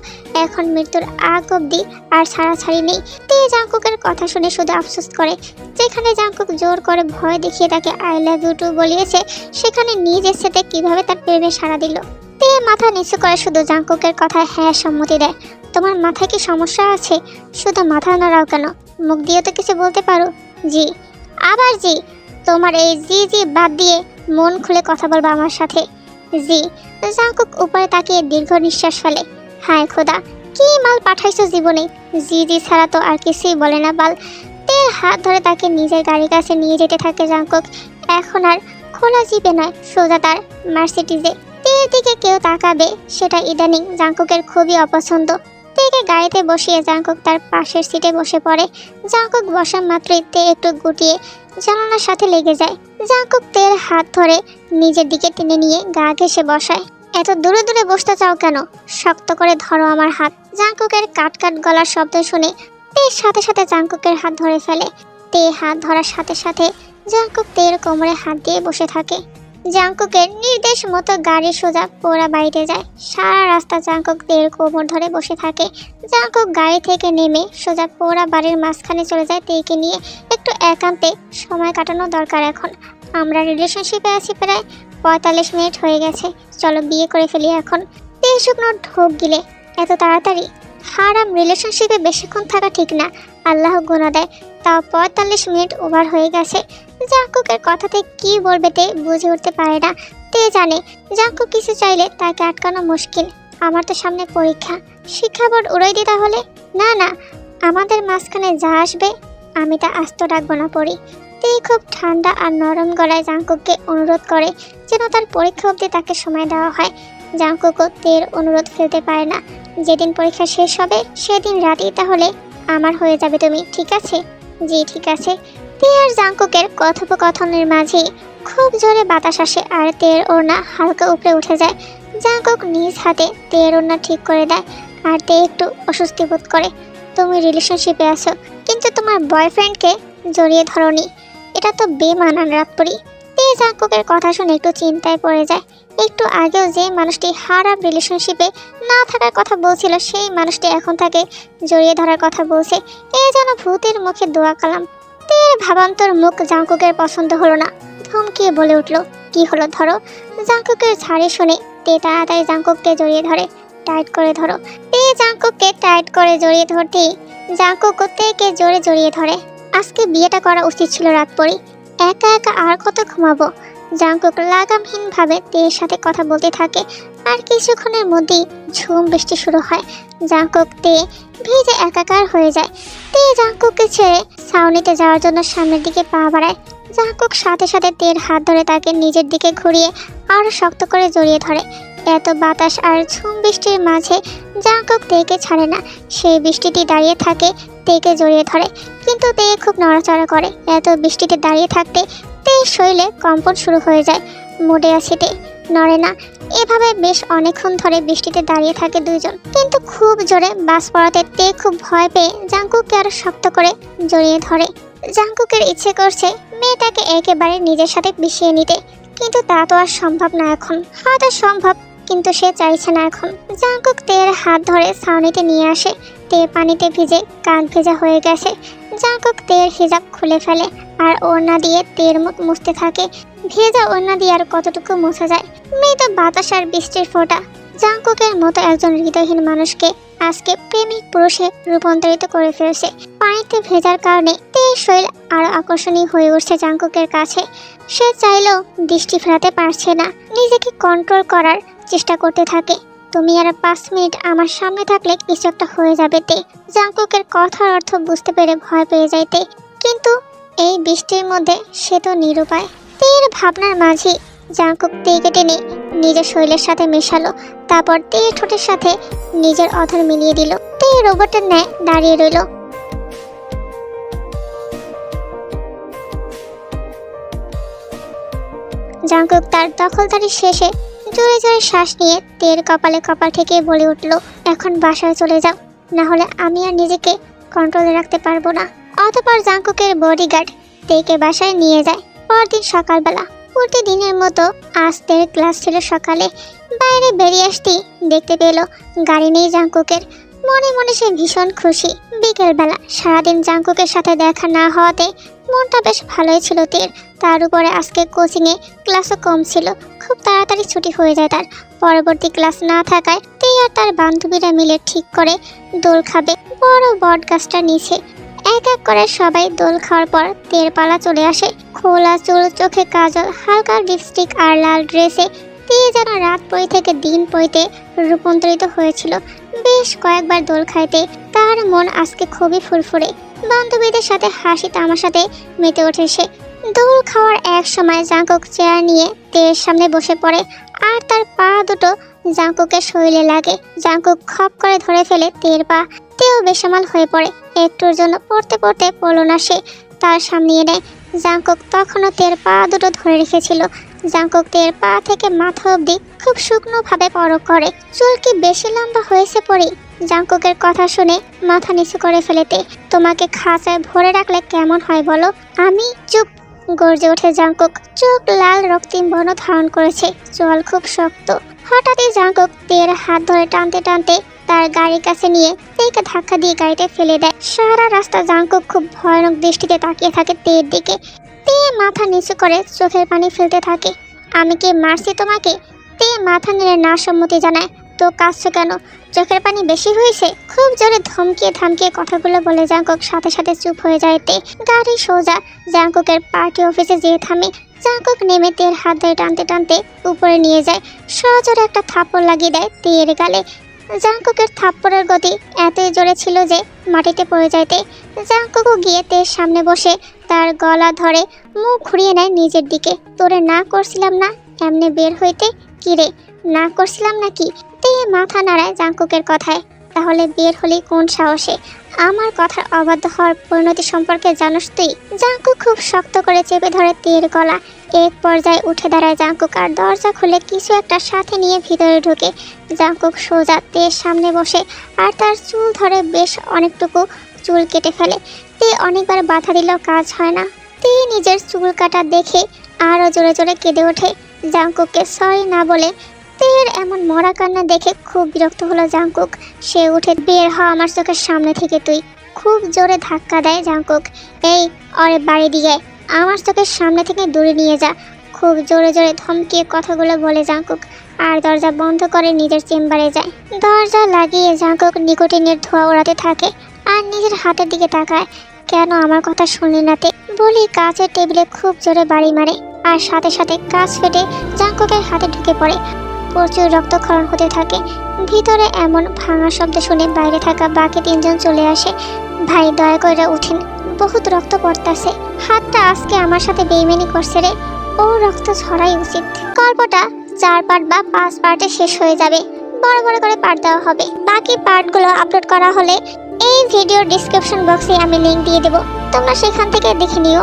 S1: এখন মৃত্যুর আগ অব্দি আর ছাড়াছাড়ি নেই। তে জাঙ্কুকের কথা শুনে শুধু আফসোস করে। যেখানে জাঙ্কুক জোর করে ভয় দেখিয়ে তাকে আই লাভ ইউ টু বলিয়েছে, সেখানে নিজ ইচ্ছেতে কিভাবে তার প্রেমে সাড়া দিল। তে মাথা নিচু করে শুধু জাঙ্কুকের কথায় হ্যাঁ সম্মতি দেয়। তোমার মাথায় কি সমস্যা আছে? শুধু মাথা নাড়াও কেন, মুখ দিয়ে তো কিছু বলতে পারো। জি। আবার জি? তোমার এই জি জি বাদ দিয়ে মন খুলে কথা বলবো আমার সাথে। জি। জাঙ্কুক উপরে তাকিয়ে দীর্ঘ নিঃশ্বাস ফেলে। হায় খোদা, কি মাল পাঠাইছো জীবনে, জি জি ছাড়া তো আর কিছুই বলে না বাল। তের হাত ধরে তাকে নিজের গাড়ির কাছে নিয়ে যেতে থাকে জাঙ্কুক। এখন আর খোলা জিপে নয়, সোজা তার মার্সিডিজে। তের দিকে কেউ তাকাবে সেটা ইদানিং জাঙ্কুকের খুবই অপছন্দ। তেকে গাড়িতে বসিয়ে জাঙ্কুক তার পাশের সিটে বসে পড়ে। জাঙ্কুক বসা মাত্রই তে একটু গুটিয়ে জানালার সাথে লেগে যায়। জাঙ্কুক তের হাত ধরে নিজের দিকে টেনে নিয়ে গা ঘেঁষে বসায়। এত দূরে দূরে বসতে চাও কেন? শক্ত করে ধরো আমার হাত। জাঙ্কুকের কাট কাট গলার শব্দ শুনে তের সাথে সাথে জাঙ্কুকের হাত ধরে ফেলে। তে হাত ধরার সাথে সাথে জাঙ্কুক তের কোমরে হাত দিয়ে বসে থাকে। জাঙ্কুকের নির্দেশ মতো গাড়ি সোজা পোড়া বাড়িতে যায়। সারা রাস্তা জাঙ্কুক তের কোমর ধরে বসে থাকে। জাঙ্কুক গাড়ি থেকে নেমে সোজা পোড়া বাড়ির মাঝখানে চলে যায় তেকে নিয়ে। একটু একান্তে সময় কাটানো দরকার এখন। আমরা রিলেশনশিপে আছি প্রায় 45 মিনিট হয়ে গেছে, চলো বিয়ে করে ফেলি এখন। তে শুকনো ঢোক গিলে, এত তাড়াতাড়ি? হারাম রিলেশনশিপে বেশিক্ষণ থাকা ঠিক না, আল্লাহ গুনাহ দেয়। তাও 45 মিনিট ওভার হয়ে গেছে। জাঙ্কুকের কথাতে কি বলবে তে বুঝে উঠতে পারে না। তে জানে জাঙ্কুক কিছু চাইলে তাকে আটকানো মুশকিল। আমার তো সামনে পরীক্ষা, শিক্ষা বোর্ড উড়াই দি তাহলে? না না, আমাদের মাঝখানে যা আসবে আমি তা আস্ত রাখবো না পড়ি। তে খুব ঠান্ডা আর নরম গলায় জাঙ্কুককে অনুরোধ করে যেন তার পরীক্ষা অবধি তাকে সময় দেওয়া হয়। জাঙ্কুকও তের অনুরোধ ফেলতে পারে না। যেদিন পরীক্ষা শেষ হবে সেদিন রাতেই তাহলে আমার হয়ে যাবে তুমি, ঠিক আছে? জি ঠিক আছে। তে আর জাঙ্কুকের কথোপকথনের মাঝেই খুব জোরে বাতাস আসে আর তের ওড়না হালকা উপরে উঠে যায়। জাঙ্কুক নিজ হাতে তের ওড়না ঠিক করে দেয় আর তে একটু অস্বস্তি বোধ করে। তুমি রিলেশনশিপে আছো কিন্তু তোমার বয়ফ্রেন্ডকে জড়িয়ে ধরনি, এটা তো বেমানান রাতপুরি। তে জাঙ্কুকের কথা শুনে একটু চিন্তায় পড়ে যায়। একটু আগেও যে মানুষটি খারাপ রিলেশনশিপে না থাকার কথা বলছিল সেই মানুষটি এখন তাকে জড়িয়ে ধরার কথা বলছে। এ যেন ভূতের মুখে দোয়া কালাম। তের ভাবান্তর মুখ জাঙ্কুকের পছন্দ হলো না। ধমকিয়ে বলে উঠল, কি হলো ধরো। জাঙ্কুকের ছাড়ি শুনে তে তাড়াতাড়ি জাঙ্কুককে জড়িয়ে ধরে। টাইট করে ধরো। তে জাঙ্কুককে টাইট করে জড়িয়ে ধরতেই জাঙ্কুক তেকে জোরে জড়িয়ে ধরে। আজকে বিয়েটা করা উচিত ছিল রাতপরি, একা একা আর কত ঘুমাবো। জাঙ্কুক লাগামহীনভাবে তের সাথে কথা বলতে থাকে আর কিছুক্ষণের মধ্যেই ঝুম বৃষ্টি শুরু হয়। জাঙ্কুক তে ভিজে একাকার হয়ে যায়। তে জাঙ্কুককে ছেড়ে ছাউনিতে যাওয়ার জন্য সামনের দিকে পা বাড়ায়। জাঙ্কুক সাথে সাথে তের হাত ধরে তাকে নিজের দিকে ঘুরিয়ে আরো শক্ত করে জড়িয়ে ধরে। এত বাতাস আর ঝুম বৃষ্টির মাঝে জাঙ্কুক তেকে ছাড়ে না। সেই বৃষ্টিটি দাঁড়িয়ে থাকে, তেকে জড়িয়ে ধরে, কিন্তু তে খুব নড়াচড়া করে। এত বৃষ্টিতে দাঁড়িয়ে থাকতে তে শরীরে কম্পন শুরু হয়ে যায়। মোডে আছে তে, নড়ে না। এভাবে বেশ অনেকক্ষণ ধরে বৃষ্টিতে দাঁড়িয়ে থাকে দুইজন। কিন্তু খুব জোরে বাস পড়াতে তে খুব ভয় পেয়ে জাঙ্কুককে আরো শক্ত করে জড়িয়ে ধরে। জাঙ্কুকের ইচ্ছে করছে মেয়েটাকে একেবারে নিজের সাথে মিশিয়ে নিতে, কিন্তু তা তো আর সম্ভব না এখন। হয়তো সম্ভব, কিন্তু সে চাইছে না এখন। জাঙ্কুক তের হাত ধরে ছাউনিতে নিয়ে আসে। তে পানিতে ভিজে কান ভেজা হয়ে গেছে। জাঙ্কুক তের হিজাব খুলে ফেলে আর ওড়না দিয়ে তের মুখ মুছতে থাকে। ভেজা ওড়না দিয়ে আর কতটুকু মোছা যায়। মেয়ে তো বাতাস আর বৃষ্টির ফোঁটা। জাঙ্কুকের মতো একজন হৃদয়হীন মানুষকে আজকে প্রেমিক পুরুষে রূপান্তরিত করে ফেলছে। পানিতে ভেজার কারণে তের শরীর আরো আকর্ষণীয় হয়ে উঠছে জাঙ্কুকের কাছে। সে চাইলেও দৃষ্টি ফেরাতে পারছে না, নিজেকে কন্ট্রোল করার চেষ্টা করতে থাকে। তুমি আর 5 মিনিট আমার সামনে থাকলে কিছু একটা হয়ে যাবে তে। জাঙ্কুকের কথার অর্থ বুঝতে পেরে ভয় পেয়ে যাইতে, কিন্তু এই বৃষ্টির মধ্যে সে তো নিরুপায়। তের ভাবনার মাঝে জাঙ্কুক তেকে টেনে নিজের শরীরের সাথে মেশালো, তারপর তে ঠোঁটের সাথে নিজের অধর মিলিয়ে দিল। তে রোবটের ন্যায় দাঁড়িয়ে রইল। জাঙ্কুক তার দখলদারি শেষে জোরে জোরে শ্বাস নিয়ে তের কপালে কপাল ঠেকে বলে উঠল, এখন বাসায় চলে যাও, না হলে আমি আর নিজেকে কন্ট্রোলে রাখতে পারবো না। অতঃপর জাঙ্কুকের বডিগার্ড তেকে বাসায় নিয়ে যায়। পরদিন সকালবেলা প্রতিদিনের মতো আজ তের ক্লাস ছিল সকালে। বাইরে বেরিয়ে আসতেই দেখতে পেল গাড়ি নেই জাঙ্কুকের। মনে মনে সে ভীষণ খুশি। বিকেলবেলা সারাদিন জাঙ্কুকের সাথে দেখা না হওয়াতে মনটা বেশ ভালোই ছিল তের। তার উপরে আজকে কোচিংয়ে ক্লাসও কম ছিল, খুব তাড়াতাড়ি ছুটি হয়ে যায় তার। পরবর্তী ক্লাস না থাকায় তে আর তার বান্ধবীরা মিলে ঠিক করে দোল খাবে বড় বট গাছটা নিচে। এক এক করে সবাই দোল খাওয়ার পর তের পালা চলে আসে। খোলা চুল, চোখে কাজল, হালকা লিপস্টিক আর লাল ড্রেসে তে যেন রাত পরি থেকে দিন পরিতে রূপান্তরিত হয়েছিল। বেশ কয়েকবার দোল খাইতে তার মন আজকে খুবই ফুরফুরে। বান্ধবীদের সাথে হাসি তামাশাতে মেতে ওঠে সে। দোল খাওয়ার এক সময় জাঙ্কুক চেয়ার নিয়ে তের সামনে বসে পড়ে আর তার পা দুটো জাঙ্কুকের শরীরে লাগে। জাঙ্কুক খপ করে ধরে ফেলে তের পা। তেও বেসামাল হয়ে পড়ে। একটুর জন্য পড়তে পড়তে পড়ল না সে, তার সামনে নেয়। জাঙ্কুক তখনও তের পা দুটো ধরে রেখেছিল। জাঙ্কুক তের পা থেকে মাথা অবধি খুব শুকনোভাবে পরখ করে। চুল কি বেশি লম্বা হয়েছে পরি? জাঙ্কুকের কথা শুনে মাথা নিচু করে ফেলেতে, তোমাকে খাঁচায় ভরে রাখলে কেমন হয় বলো? আমি চুপ, গর্জে ওঠে জাঙ্কুক। চোখ লাল রক্তিম বর্ণ ধারণ করেছে, চোয়াল খুব শক্ত। হঠাৎই জাঙ্কুক তের হাত ধরে টানতে টানতে তার গাড়ির কাছে নিয়ে তেকে ধাক্কা দিয়ে গাড়িতে ফেলে দেয়। সারা রাস্তা জাঙ্কুক খুব ভয়ানক দৃষ্টিতে তাকিয়ে থাকে তের দিকে। তে মাথা নিচু করে চোখের পানি ফেলতে থাকে। আমি কি মারছি তোমাকে? তে মাথা নেড়ে না সম্মতি জানায়। তো কাঁদছো কেন? চোখের পানি বেশি হয়েছে? খুব জোরে ধমকিয়ে কথাগুলো বলে জাঙ্কুক সাথে সাথে চুপ হয়ে যায় তে। গাড়ি সোজা জাঙ্কুকের পার্টি অফিসে যেয়ে থামে। জাঙ্কুক নেমে তের হাত ধরে টানতে টানতে উপরে নিয়ে যায়। সজোরে একটা থাপ্পড় লাগিয়ে দেয় তের গালে। জাঙ্কুকের থাপ্পড়ের গতি এতই জোরে ছিল যে মাটিতে পড়ে যায় তে। জাঙ্কুকও গিয়ে তের সামনে বসে তার গলা ধরে মুখ ঘুরিয়ে নেয় নিজের দিকে। তোরে না করছিলাম না এমনি বের হইতে? কিরে না করছিলাম নাকি? তে মাথা নাড়ায় জাঙ্কুকের কথায়। তাহলে বের হলি কোন সাহসে? আমার কথার অবাধ্য হওয়ার পরিণতি সম্পর্কে জানোস তুই? জাঙ্কুক খুব শক্ত করে চেপে ধরে তের গলা। এক পর্যায়ে উঠে দাঁড়ায় জাঙ্কুক আর দরজা খুলে কিছু একটা সাথে নিয়ে ভিতরে ঢোকে। জাঙ্কুক সোজা তের সামনে বসে আর তার চুল ধরে বেশ অনেকটুকু চুল কেটে ফেলে। তে অনেকবার বাধা দিলেও কাজ হয় না। তে নিজের চুল কাটা দেখে আরও জোরে জোরে কেঁদে ওঠে। জাঙ্কুককে সরি না বলে তের এমন মরা কান্না দেখে খুব বিরক্ত হলো জাঙ্কুক। সে উঠে, বের হ আমার চোখের সামনে থেকে তুই। খুব জোরে ধাক্কা দেয় জাঙ্কুক। এই অরে বাড়ি দিয়ে আমার চোখের সামনে থেকে দূরে নিয়ে যা। খুব জোরে জোরে ধমকিয়ে কথাগুলো বলে জাঙ্কুক আর দরজা বন্ধ করে নিজের চেম্বারে যায়। দরজা লাগিয়ে জাঙ্কুক নিকোটিনের ধোঁয়া ওড়াতে থাকে আর নিজের হাতের দিকে তাকায়। কেন আমার কথা শুনলি না তে? বলি কাচের টেবিলে খুব জোরে বাড়ি মারে আর সাথে সাথে কাচ ফেটে জাঙ্কুকের হাতে ঢুকে পড়ে। প্রচুর রক্তক্ষরণ হতে থাকে। ভিতরে এমন ভাঙা শব্দ শুনে বাইরে থাকা বাকি তিনজন চলে আসে। ভাই দয়া করে উঠেন, বহুত রক্ত পড়তাছে। হাতটা আজকে আমার সাথে বেইমানি করছে রে, ও রক্ত ঝরাই উচিত। গল্পটা 4 পার্ট বা 5 পার্টে শেষ হয়ে যাবে। বড় বড় করে পার্ট দেওয়া হবে। বাকি পার্টগুলো আপলোড করা হলে এই ভিডিওর ডিসক্রিপশন বক্সে আমি লিংক দিয়ে দেবো, তোমরা সেখান থেকে দেখে নিও।